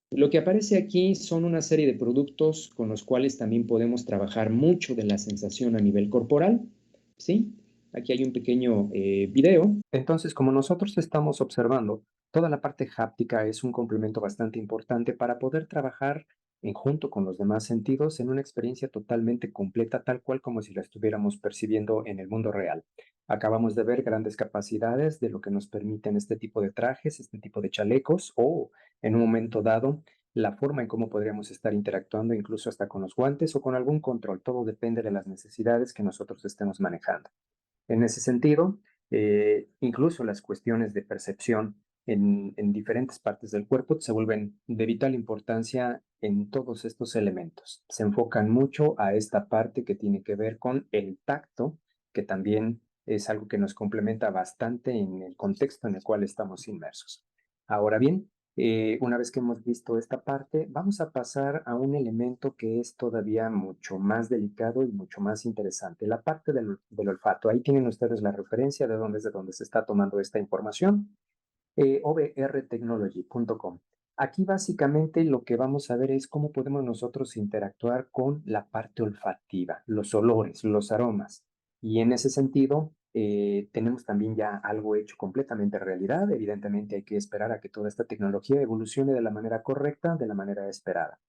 Lo que aparece aquí son una serie de productos con los cuales también podemos trabajar mucho de la sensación a nivel corporal, ¿sí? Aquí hay un pequeño video. Entonces, como nosotros estamos observando, toda la parte háptica es un complemento bastante importante para poder trabajar en junto con los demás sentidos en una experiencia totalmente completa, tal cual como si la estuviéramos percibiendo en el mundo real. Acabamos de ver grandes capacidades de lo que nos permiten este tipo de trajes, este tipo de chalecos o, en un momento dado, la forma en cómo podríamos estar interactuando incluso hasta con los guantes o con algún control. Todo depende de las necesidades que nosotros estemos manejando. En ese sentido, incluso las cuestiones de percepción en diferentes partes del cuerpo se vuelven de vital importancia en todos estos elementos. Se enfocan mucho a esta parte que tiene que ver con el tacto, que también es algo que nos complementa bastante en el contexto en el cual estamos inmersos. Ahora bien, una vez que hemos visto esta parte, vamos a pasar a un elemento que es todavía mucho más delicado y mucho más interesante, la parte del olfato. Ahí tienen ustedes la referencia de dónde se está tomando esta información, obrtechnology.com. Aquí básicamente lo que vamos a ver es cómo podemos nosotros interactuar con la parte olfativa, los olores, los aromas. Y en ese sentido, tenemos también ya algo hecho completamente realidad. Evidentemente hay que esperar a que toda esta tecnología evolucione de la manera correcta, de la manera esperada.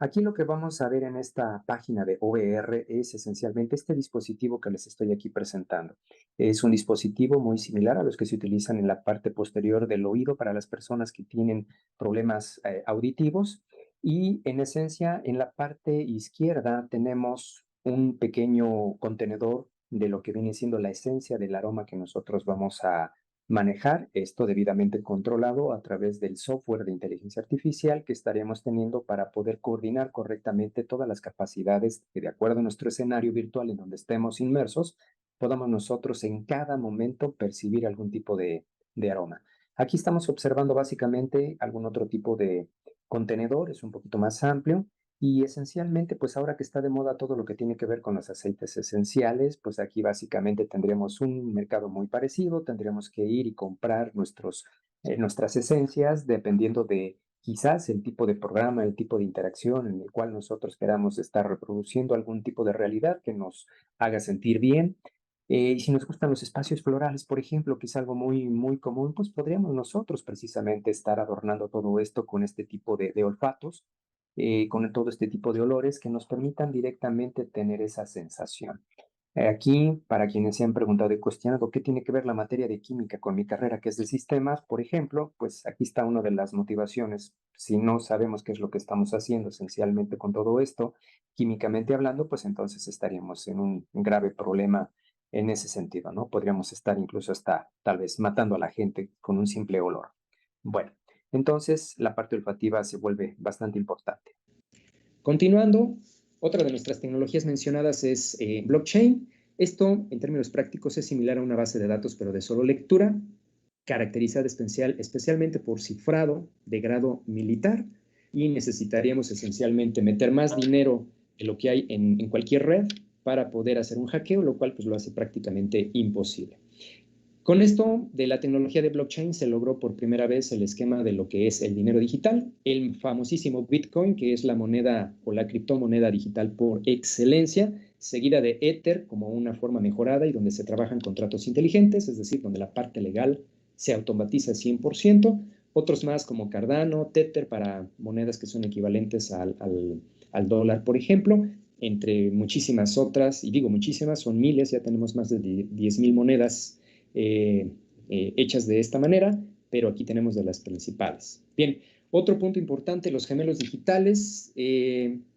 Aquí lo que vamos a ver en esta página de OBR es esencialmente este dispositivo que les estoy aquí presentando. Es un dispositivo muy similar a los que se utilizan en la parte posterior del oído para las personas que tienen problemas auditivos. Y en esencia, en la parte izquierda tenemos un pequeño contenedor de lo que viene siendo la esencia del aroma que nosotros vamos a manejar, esto debidamente controlado a través del software de inteligencia artificial que estaremos teniendo para poder coordinar correctamente todas las capacidades que, de acuerdo a nuestro escenario virtual en donde estemos inmersos, podamos nosotros en cada momento percibir algún tipo de aroma. Aquí estamos observando básicamente algún otro tipo de contenedor, es un poquito más amplio y esencialmente, pues ahora que está de moda todo lo que tiene que ver con los aceites esenciales, pues aquí básicamente tendremos un mercado muy parecido, tendremos que ir y comprar nuestras esencias dependiendo de quizás el tipo de programa, el tipo de interacción en el cual nosotros queramos estar reproduciendo algún tipo de realidad que nos haga sentir bien. Y si nos gustan los espacios florales, por ejemplo, que es algo muy, muy común, pues podríamos nosotros precisamente estar adornando todo esto con este tipo de olfatos, con todo este tipo de olores que nos permitan directamente tener esa sensación. Aquí, para quienes se han preguntado y cuestionado qué tiene que ver la materia de química con mi carrera, que es de sistemas, por ejemplo, pues aquí está una de las motivaciones. Si no sabemos qué es lo que estamos haciendo esencialmente con todo esto, químicamente hablando, pues entonces estaríamos en un grave problema en ese sentido, ¿no? Podríamos estar incluso hasta tal vez matando a la gente con un simple olor. Bueno, entonces la parte olfativa se vuelve bastante importante. Continuando, otra de nuestras tecnologías mencionadas es blockchain. Esto, en términos prácticos, es similar a una base de datos, pero de solo lectura, caracterizada especialmente por cifrado de grado militar, y necesitaríamos esencialmente meter más dinero de lo que hay en cualquier red para poder hacer un hackeo, lo cual pues, lo hace prácticamente imposible. Con esto de la tecnología de blockchain se logró por primera vez el esquema de lo que es el dinero digital, el famosísimo Bitcoin, que es la moneda o la criptomoneda digital por excelencia, seguida de Ether como una forma mejorada y donde se trabajan contratos inteligentes, es decir, donde la parte legal se automatiza 100%, otros más como Cardano, Tether para monedas que son equivalentes al dólar, por ejemplo, entre muchísimas otras, y digo muchísimas, son miles, ya tenemos más de 10,000 monedas hechas de esta manera, pero aquí tenemos de las principales. Bien, otro punto importante, los gemelos digitales,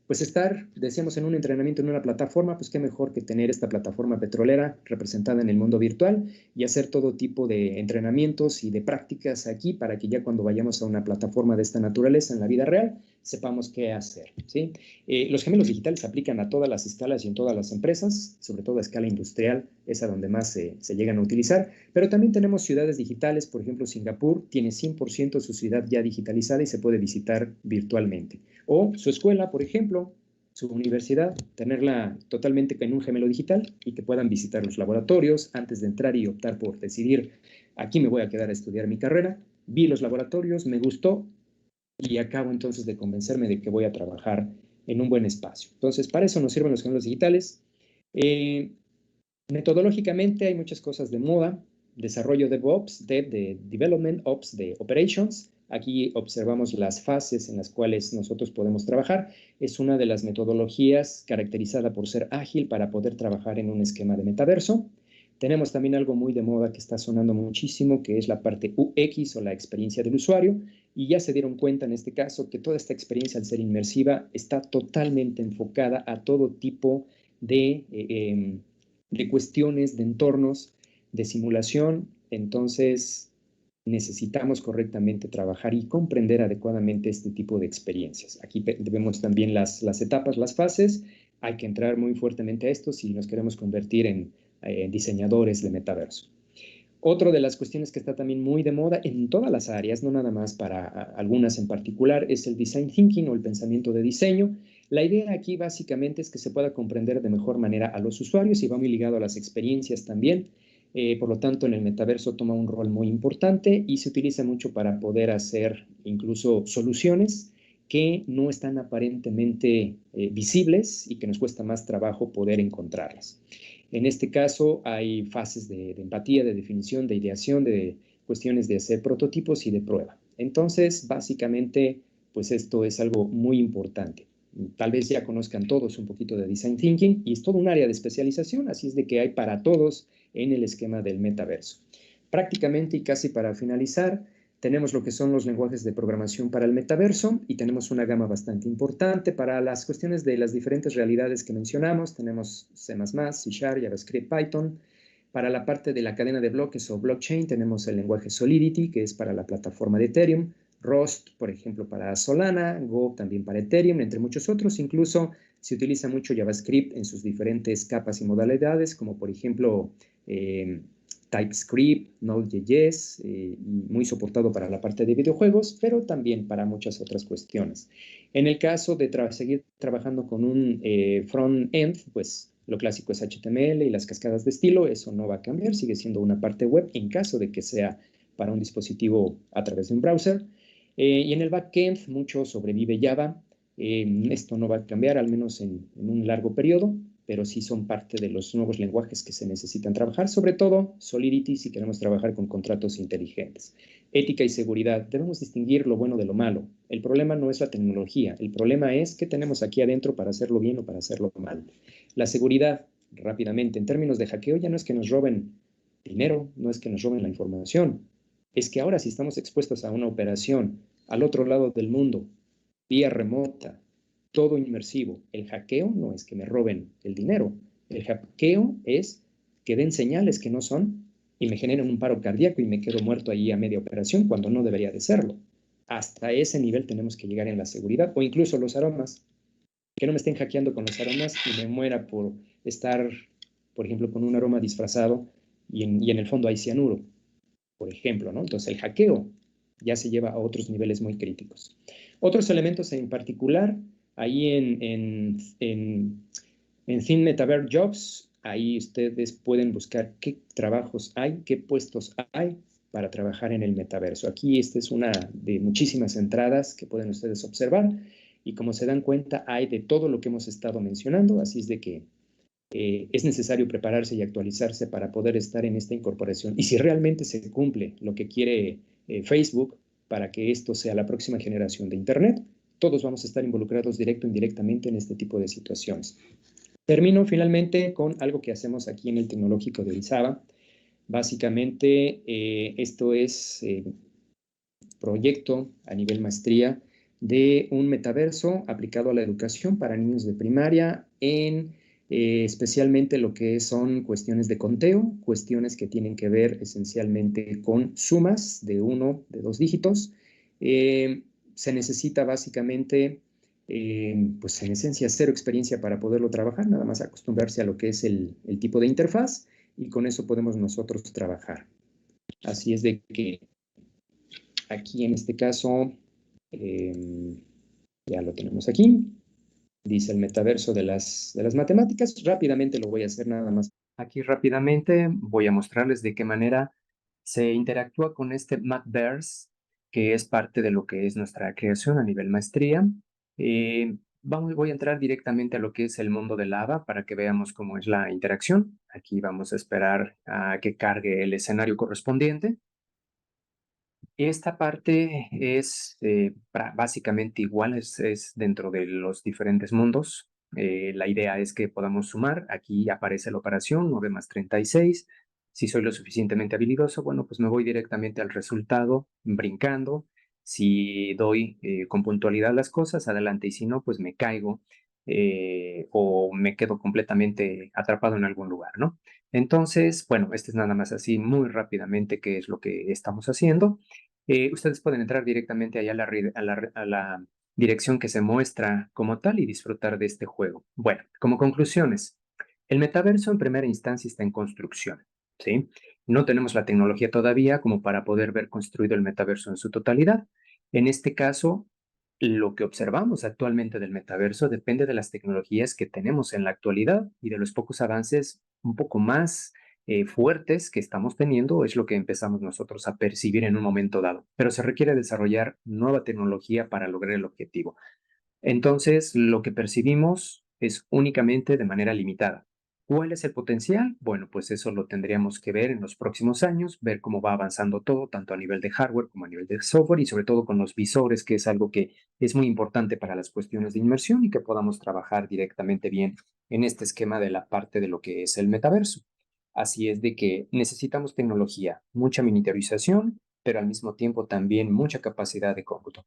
pues estar, decíamos, en un entrenamiento en una plataforma, pues qué mejor que tener esta plataforma petrolera representada en el mundo virtual y hacer todo tipo de entrenamientos y de prácticas aquí para que ya cuando vayamos a una plataforma de esta naturaleza en la vida real, sepamos qué hacer, ¿sí? Los gemelos digitales se aplican a todas las escalas y en todas las empresas, sobre todo a escala industrial, es a donde más se llegan a utilizar, pero también tenemos ciudades digitales, por ejemplo, Singapur tiene 100% su ciudad ya digitalizada y se puede visitar virtualmente. O su escuela, por ejemplo, su universidad, tenerla totalmente en un gemelo digital y que puedan visitar los laboratorios antes de entrar y optar por decidir, aquí me voy a quedar a estudiar mi carrera, vi los laboratorios, me gustó, y acabo entonces de convencerme de que voy a trabajar en un buen espacio. Entonces, para eso nos sirven los gemelos digitales. Metodológicamente hay muchas cosas de moda, desarrollo de DevOps, de Development Ops, de Operations. Aquí observamos las fases en las cuales nosotros podemos trabajar. Es una de las metodologías caracterizada por ser ágil para poder trabajar en un esquema de metaverso. Tenemos también algo muy de moda que está sonando muchísimo, que es la parte UX o la experiencia del usuario, y ya se dieron cuenta en este caso que toda esta experiencia al ser inmersiva está totalmente enfocada a todo tipo de cuestiones, de entornos, de simulación. Entonces necesitamos correctamente trabajar y comprender adecuadamente este tipo de experiencias. Aquí vemos también las etapas, las fases. Hay que entrar muy fuertemente a esto si nos queremos convertir en diseñadores de metaverso. Otra de las cuestiones que está también muy de moda en todas las áreas, no nada más para algunas en particular, es el design thinking o el pensamiento de diseño. La idea aquí básicamente es que se pueda comprender de mejor manera a los usuarios y va muy ligado a las experiencias también. Por lo tanto, en el metaverso toma un rol muy importante y se utiliza mucho para poder hacer incluso soluciones que no están aparentemente visibles y que nos cuesta más trabajo poder encontrarlas. En este caso hay fases de empatía, de definición, de ideación, de cuestiones de hacer prototipos y de prueba. Entonces, básicamente, pues esto es algo muy importante. Tal vez ya conozcan todos un poquito de Design Thinking y es todo un área de especialización, así es de que hay para todos en el esquema del metaverso. Prácticamente y casi para finalizar, tenemos lo que son los lenguajes de programación para el metaverso y tenemos una gama bastante importante para las cuestiones de las diferentes realidades que mencionamos. Tenemos C++, C#, JavaScript, Python. Para la parte de la cadena de bloques o blockchain tenemos el lenguaje Solidity, que es para la plataforma de Ethereum, Rust, por ejemplo, para Solana, Go también para Ethereum, entre muchos otros. Incluso se utiliza mucho JavaScript en sus diferentes capas y modalidades, como por ejemplo TypeScript, Node.js, y muy soportado para la parte de videojuegos, pero también para muchas otras cuestiones. En el caso de seguir trabajando con un front-end, pues lo clásico es HTML y las cascadas de estilo, eso no va a cambiar, sigue siendo una parte web en caso de que sea para un dispositivo a través de un browser. Y en el backend mucho sobrevive Java. Esto no va a cambiar, al menos en un largo periodo, pero sí son parte de los nuevos lenguajes que se necesitan trabajar, sobre todo Solidity si queremos trabajar con contratos inteligentes. Ética y seguridad, debemos distinguir lo bueno de lo malo. El problema no es la tecnología, el problema es qué tenemos aquí adentro para hacerlo bien o para hacerlo mal. La seguridad, rápidamente, en términos de hackeo, ya no es que nos roben dinero, no es que nos roben la información, es que ahora si estamos expuestos a una operación al otro lado del mundo, vía remota, todo inmersivo, el hackeo no es que me roben el dinero, el hackeo es que den señales que no son y me generen un paro cardíaco y me quedo muerto ahí a media operación cuando no debería de serlo. Hasta ese nivel tenemos que llegar en la seguridad, o incluso los aromas, que no me estén hackeando con los aromas y me muera por estar, por ejemplo, con un aroma disfrazado y en el fondo hay cianuro, por ejemplo, ¿no? Entonces el hackeo ya se lleva a otros niveles muy críticos. Otros elementos en particular, ahí en Thin Metaverse Jobs, ahí ustedes pueden buscar qué trabajos hay, qué puestos hay para trabajar en el metaverso. Aquí esta es una de muchísimas entradas que pueden ustedes observar y como se dan cuenta hay de todo lo que hemos estado mencionando, así es de que es necesario prepararse y actualizarse para poder estar en esta incorporación. Y si realmente se cumple lo que quiere Facebook para que esto sea la próxima generación de Internet, todos vamos a estar involucrados directo o indirectamente en este tipo de situaciones. Termino finalmente con algo que hacemos aquí en el Tecnológico de Orizaba. Básicamente, esto es proyecto a nivel maestría de un metaverso aplicado a la educación para niños de primaria en especialmente lo que son cuestiones de conteo, cuestiones que tienen que ver esencialmente con sumas de 1, de 2 dígitos. Se necesita básicamente, pues en esencia, cero experiencia para poderlo trabajar, nada más acostumbrarse a lo que es el tipo de interfaz y con eso podemos nosotros trabajar. Así es de que aquí en este caso, ya lo tenemos aquí. Dice el metaverso de las matemáticas. Rápidamente lo voy a hacer nada más. Aquí rápidamente voy a mostrarles de qué manera se interactúa con este Metaverse, que es parte de lo que es nuestra creación a nivel maestría. Voy a entrar directamente a lo que es el mundo de Lava para que veamos cómo es la interacción. Aquí vamos a esperar a que cargue el escenario correspondiente. Esta parte es básicamente igual, es dentro de los diferentes mundos. La idea es que podamos sumar. Aquí aparece la operación 9 más 36. Si soy lo suficientemente habilidoso, bueno, pues me voy directamente al resultado brincando. Si doy con puntualidad las cosas, adelante. Y si no, pues me caigo o me quedo completamente atrapado en algún lugar, ¿no? Entonces, bueno, este es nada más así muy rápidamente qué es lo que estamos haciendo. Ustedes pueden entrar directamente allá a la dirección que se muestra como tal y disfrutar de este juego. Bueno, como conclusiones, el metaverso en primera instancia está en construcción, ¿sí? No tenemos la tecnología todavía como para poder ver construido el metaverso en su totalidad. En este caso, lo que observamos actualmente del metaverso depende de las tecnologías que tenemos en la actualidad y de los pocos avances un poco más fuertes que estamos teniendo es lo que empezamos nosotros a percibir en un momento dado, pero se requiere desarrollar nueva tecnología para lograr el objetivo. Entonces, lo que percibimos es únicamente de manera limitada. ¿Cuál es el potencial? Bueno, pues eso lo tendríamos que ver en los próximos años, ver cómo va avanzando todo, tanto a nivel de hardware como a nivel de software y sobre todo con los visores, que es algo que es muy importante para las cuestiones de inmersión y que podamos trabajar directamente bien en este esquema de la parte de lo que es el metaverso. Así es de que necesitamos tecnología, mucha miniaturización, pero al mismo tiempo también mucha capacidad de cómputo.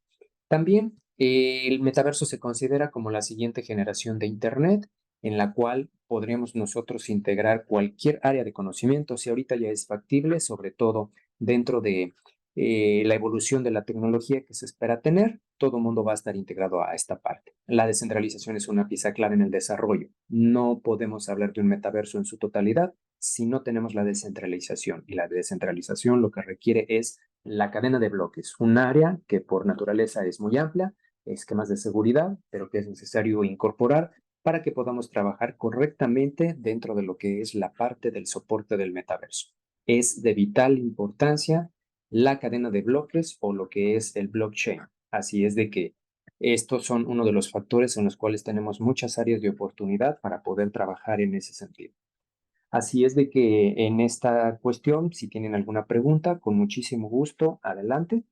También el metaverso se considera como la siguiente generación de Internet, en la cual podremos nosotros integrar cualquier área de conocimiento, si ahorita ya es factible, sobre todo dentro de la evolución de la tecnología que se espera tener, todo el mundo va a estar integrado a esta parte. La descentralización es una pieza clave en el desarrollo. No podemos hablar de un metaverso en su totalidad si no tenemos la descentralización. Y la descentralización lo que requiere es la cadena de bloques, un área que por naturaleza es muy amplia, esquemas de seguridad, pero que es necesario incorporar para que podamos trabajar correctamente dentro de lo que es la parte del soporte del metaverso. Es de vital importancia la cadena de bloques o lo que es el blockchain. Así es de que estos son uno de los factores en los cuales tenemos muchas áreas de oportunidad para poder trabajar en ese sentido. Así es de que en esta cuestión, si tienen alguna pregunta, con muchísimo gusto, adelante.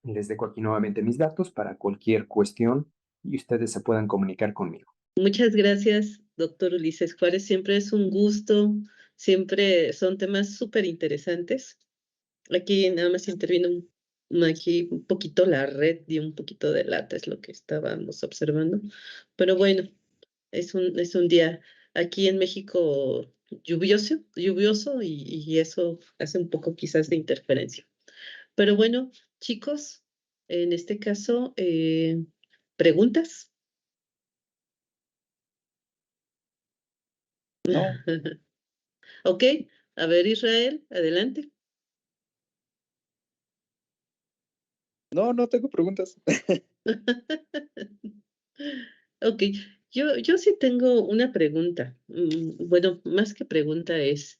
Les dejo aquí nuevamente mis datos para cualquier cuestión y ustedes se puedan comunicar conmigo. Muchas gracias, doctor Ulises Juárez. Siempre es un gusto, siempre son temas súper interesantes. Aquí nada más intervino aquí un poquito la red y un poquito de lata, es lo que estábamos observando. Pero bueno, es un día aquí en México lluvioso y eso hace un poco quizás de interferencia. Pero bueno, chicos, en este caso, ¿preguntas? No, Ok, a ver, Israel, adelante. no tengo preguntas. Ok, yo sí tengo una pregunta. Bueno, más que pregunta es,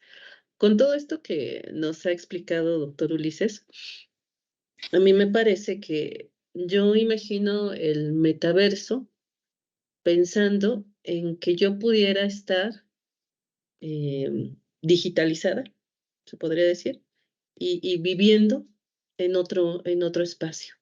con todo esto que nos ha explicado doctor Ulises, a mí me parece que yo imagino el metaverso pensando en que yo pudiera estar digitalizada, se podría decir, y viviendo en otro espacio.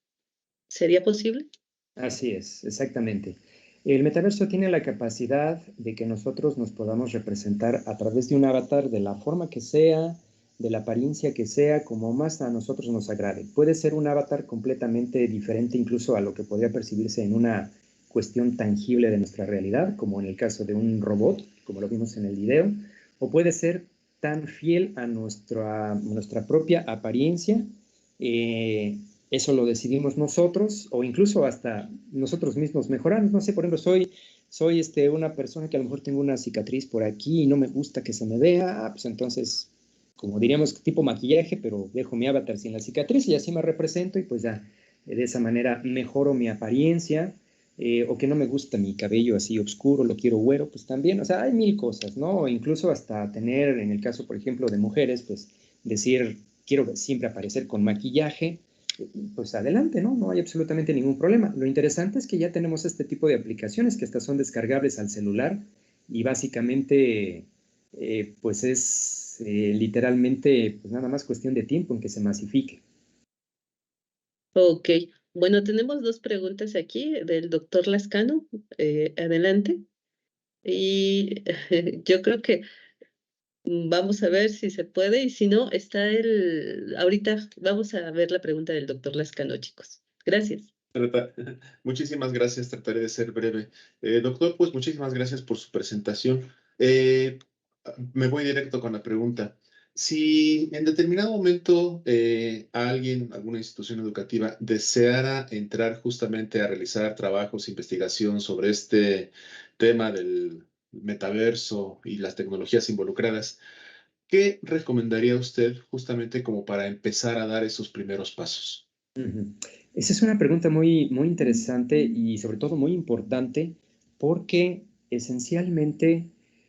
¿Sería posible? Así es, exactamente. El metaverso tiene la capacidad de que nosotros nos podamos representar a través de un avatar de la forma que sea, de la apariencia que sea, como más a nosotros nos agrade. Puede ser un avatar completamente diferente incluso a lo que podría percibirse en una cuestión tangible de nuestra realidad, como en el caso de un robot, como lo vimos en el video, o puede ser tan fiel a nuestra propia apariencia, eso lo decidimos nosotros o incluso hasta nosotros mismos mejoramos. No sé, por ejemplo, soy una persona que a lo mejor tengo una cicatriz por aquí y no me gusta que se me vea, pues entonces, como diríamos, tipo maquillaje, pero dejo mi avatar sin la cicatriz y así me represento y pues ya de esa manera mejoro mi apariencia. O que no me gusta mi cabello así oscuro, lo quiero güero, pues también, o sea, hay mil cosas, ¿no? O incluso hasta tener, en el caso, por ejemplo, de mujeres, pues decir, quiero siempre aparecer con maquillaje, pues adelante, ¿no? No hay absolutamente ningún problema. Lo interesante es que ya tenemos este tipo de aplicaciones que estas son descargables al celular y básicamente, pues es literalmente, pues nada más cuestión de tiempo en que se masifique. Ok, bueno, tenemos dos preguntas aquí del doctor Lascano. Adelante. Y yo creo que vamos a ver si se puede y si no, ahorita vamos a ver la pregunta del doctor Lascano, chicos. Gracias. Muchísimas gracias, trataré de ser breve. Doctor, pues muchísimas gracias por su presentación. Me voy directo con la pregunta. Si en determinado momento alguien, alguna institución educativa, deseara entrar justamente a realizar trabajos, investigación sobre este tema del metaverso y las tecnologías involucradas, ¿qué recomendaría usted justamente como para empezar a dar esos primeros pasos? Esa es una pregunta muy, muy interesante y sobre todo muy importante porque esencialmente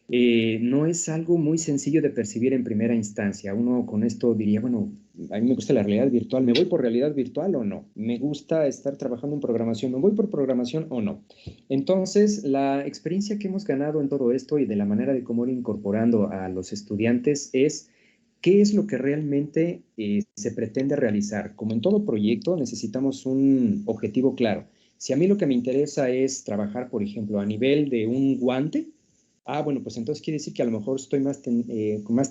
no es algo muy sencillo de percibir en primera instancia. Uno con esto diría, bueno, a mí me gusta la realidad virtual, ¿me voy por realidad virtual o no? ¿Me gusta estar trabajando en programación, me voy por programación o no? Entonces, la experiencia que hemos ganado en todo esto y de la manera de cómo ir incorporando a los estudiantes es ¿qué es lo que realmente se pretende realizar? Como en todo proyecto, necesitamos un objetivo claro. Si a mí lo que me interesa es trabajar, por ejemplo, a nivel de un guante, bueno, pues entonces quiere decir que a lo mejor estoy más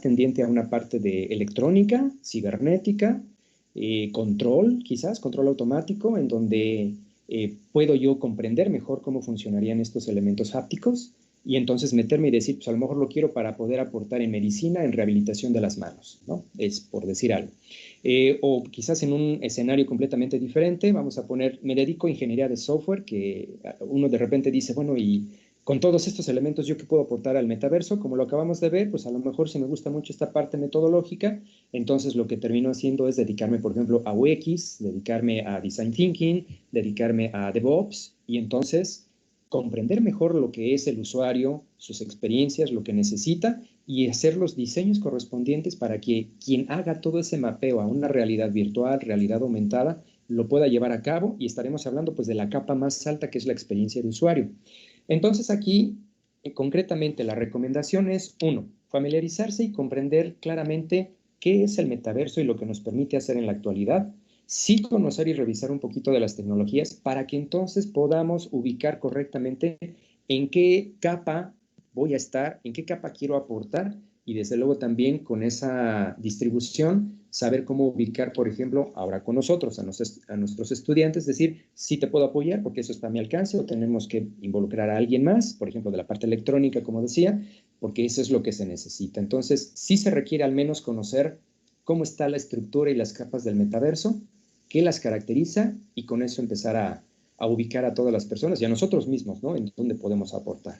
tendiente a una parte de electrónica, cibernética, control, quizás, control automático, en donde puedo yo comprender mejor cómo funcionarían estos elementos hápticos y entonces meterme y decir, pues a lo mejor lo quiero para poder aportar en medicina, en rehabilitación de las manos, ¿no? Es por decir algo. O quizás en un escenario completamente diferente, vamos a poner, me dedico a ingeniería de software, que uno de repente dice, bueno, y con todos estos elementos, ¿yo qué puedo aportar al metaverso? Como lo acabamos de ver, pues a lo mejor si me gusta mucho esta parte metodológica, entonces lo que termino haciendo es dedicarme, por ejemplo, a UX, dedicarme a Design Thinking, dedicarme a DevOps, y entonces comprender mejor lo que es el usuario, sus experiencias, lo que necesita, y hacer los diseños correspondientes para que quien haga todo ese mapeo a una realidad virtual, realidad aumentada, lo pueda llevar a cabo, y estaremos hablando pues de la capa más alta, que es la experiencia de usuario. Entonces aquí, concretamente, la recomendación es, 1, familiarizarse y comprender claramente qué es el metaverso y lo que nos permite hacer en la actualidad. Sí, conocer y revisar un poquito de las tecnologías para que entonces podamos ubicar correctamente en qué capa voy a estar, en qué capa quiero aportar, y desde luego también con esa distribución saber cómo ubicar, por ejemplo, ahora con nosotros, a nuestros estudiantes, decir, sí te puedo apoyar porque eso está a mi alcance, o tenemos que involucrar a alguien más, por ejemplo, de la parte electrónica, como decía, porque eso es lo que se necesita. Entonces, sí se requiere al menos conocer cómo está la estructura y las capas del metaverso, qué las caracteriza, y con eso empezar a ubicar a todas las personas y a nosotros mismos, ¿no? En dónde podemos aportar.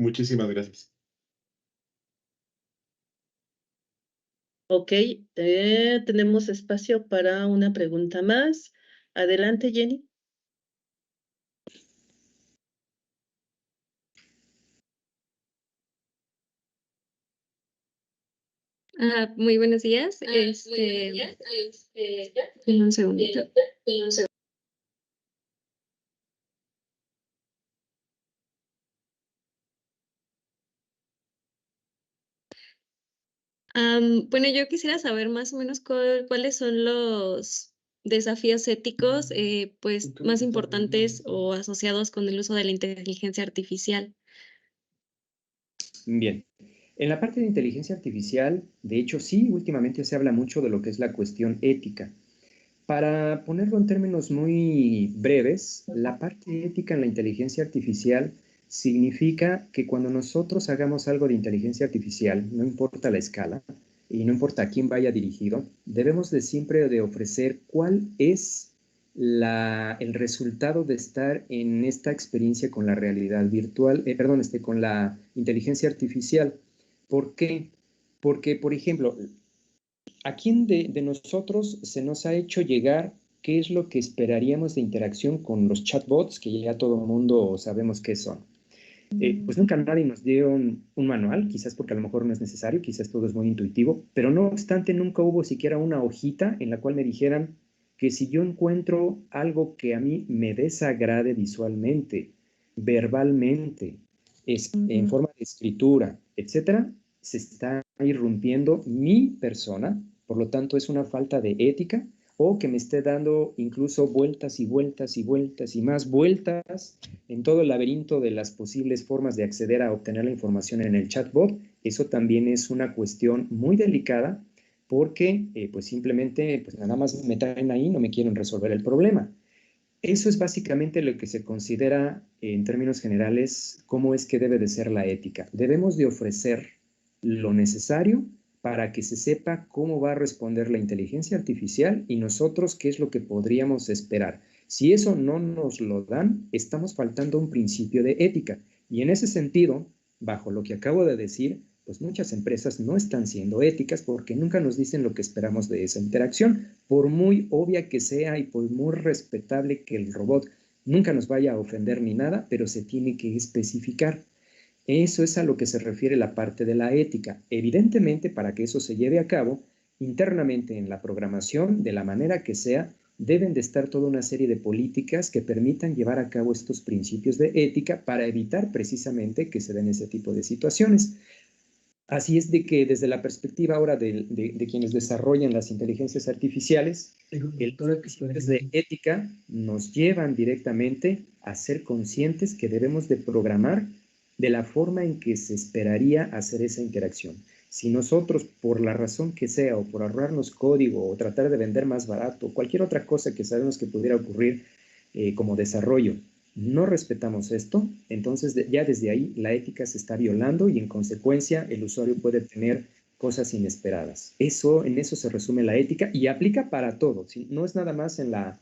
Muchísimas gracias. Ok, tenemos espacio para una pregunta más. Adelante, Jenny. Muy buenos días. Un segundito. Bueno, yo quisiera saber más o menos cuáles son los desafíos éticos, pues, más importantes o asociados con el uso de la inteligencia artificial. Bien. En la parte de inteligencia artificial, de hecho, sí, últimamente se habla mucho de lo que es la cuestión ética. Para ponerlo en términos muy breves, la parte ética en la inteligencia artificial significa que cuando nosotros hagamos algo de inteligencia artificial, no importa la escala y no importa a quién vaya dirigido, debemos de siempre de ofrecer cuál es el resultado de estar en esta experiencia con la realidad virtual, con la inteligencia artificial. ¿Por qué? Porque, por ejemplo, ¿a quién de nosotros se nos ha hecho llegar qué es lo que esperaríamos de interacción con los chatbots, que ya todo el mundo sabemos qué son? Pues nunca nadie nos dio un manual, quizás porque a lo mejor no es necesario, quizás todo es muy intuitivo, pero no obstante nunca hubo siquiera una hojita en la cual me dijeran que si yo encuentro algo que a mí me desagrade visualmente, verbalmente, en forma de escritura, etcétera, se está irrumpiendo mi persona, por lo tanto es una falta de ética, o que me esté dando incluso vueltas y vueltas y vueltas y más vueltas en todo el laberinto de las posibles formas de acceder a obtener la información en el chatbot. Eso también es una cuestión muy delicada, porque pues simplemente pues nada más me traen ahí, no me quieren resolver el problema. Eso es básicamente lo que se considera en términos generales cómo es que debe de ser la ética. Debemos de ofrecer lo necesario para que se sepa cómo va a responder la inteligencia artificial y nosotros qué es lo que podríamos esperar. Si eso no nos lo dan, estamos faltando un principio de ética. Y en ese sentido, bajo lo que acabo de decir, pues muchas empresas no están siendo éticas porque nunca nos dicen lo que esperamos de esa interacción, por muy obvia que sea y por muy respetable que el robot nunca nos vaya a ofender ni nada, pero se tiene que especificar. Eso es a lo que se refiere la parte de la ética. Evidentemente, para que eso se lleve a cabo, internamente en la programación, de la manera que sea, deben de estar toda una serie de políticas que permitan llevar a cabo estos principios de ética para evitar precisamente que se den ese tipo de situaciones. Así es de que desde la perspectiva ahora de quienes desarrollan las inteligencias artificiales, los principios de ética nos llevan directamente a ser conscientes que debemos de programar de la forma en que se esperaría hacer esa interacción. Si nosotros, por la razón que sea, o por ahorrarnos código, o tratar de vender más barato, cualquier otra cosa que sabemos que pudiera ocurrir como desarrollo, no respetamos esto, entonces ya desde ahí la ética se está violando y en consecuencia el usuario puede tener cosas inesperadas. En eso se resume la ética y aplica para todo, ¿sí? No es nada más en la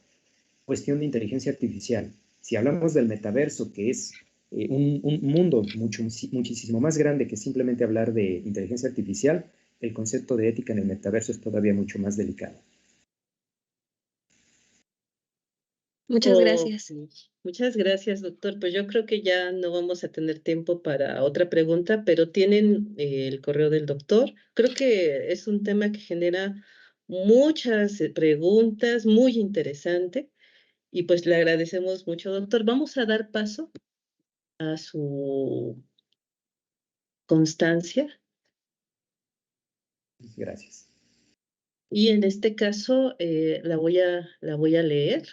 cuestión de inteligencia artificial. Si hablamos del metaverso, que es un mundo muchísimo más grande que simplemente hablar de inteligencia artificial, el concepto de ética en el metaverso es todavía mucho más delicado. Muchas gracias. Muchas gracias, doctor. Pues yo creo que ya no vamos a tener tiempo para otra pregunta, pero tienen el correo del doctor. Creo que es un tema que genera muchas preguntas, muy interesante, y pues le agradecemos mucho, doctor. Vamos a dar paso a su constancia. Gracias. Y en este caso la voy a leer.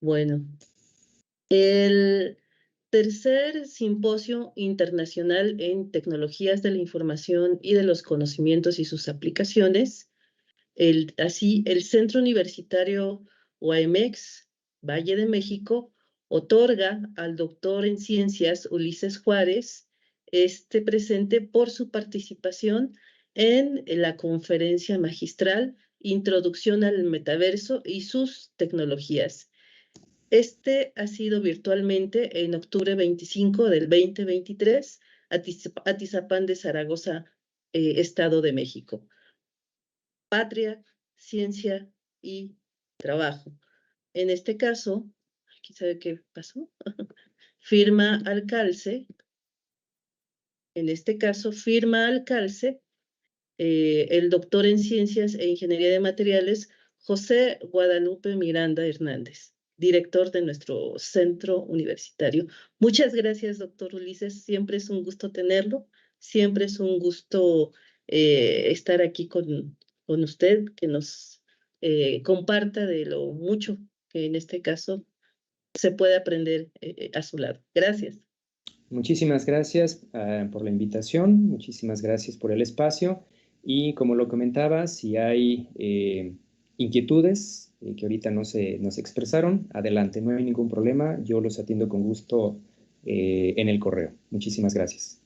Bueno, el tercer simposio internacional en tecnologías de la información y de los conocimientos y sus aplicaciones, el Centro Universitario UAMX Valle de México otorga al doctor en ciencias Ulises Juárez este presente por su participación en la conferencia magistral Introducción al Metaverso y sus tecnologías. Este ha sido virtualmente en octubre 25 del 2023, Atizapán de Zaragoza, Estado de México. Patria, ciencia y trabajo. En este caso, aquí sabe qué pasó, firma al calce. En este caso, firma al calce el doctor en Ciencias e Ingeniería de Materiales, José Guadalupe Miranda Hernández, director de nuestro centro universitario. Muchas gracias, doctor Ulises. Siempre es un gusto tenerlo. Siempre es un gusto estar aquí con usted, que nos comparta de lo mucho que en este caso se puede aprender a su lado. Gracias. Muchísimas gracias por la invitación, muchísimas gracias por el espacio y como lo comentaba, si hay inquietudes que ahorita no se expresaron, adelante, no hay ningún problema, yo los atiendo con gusto en el correo. Muchísimas gracias.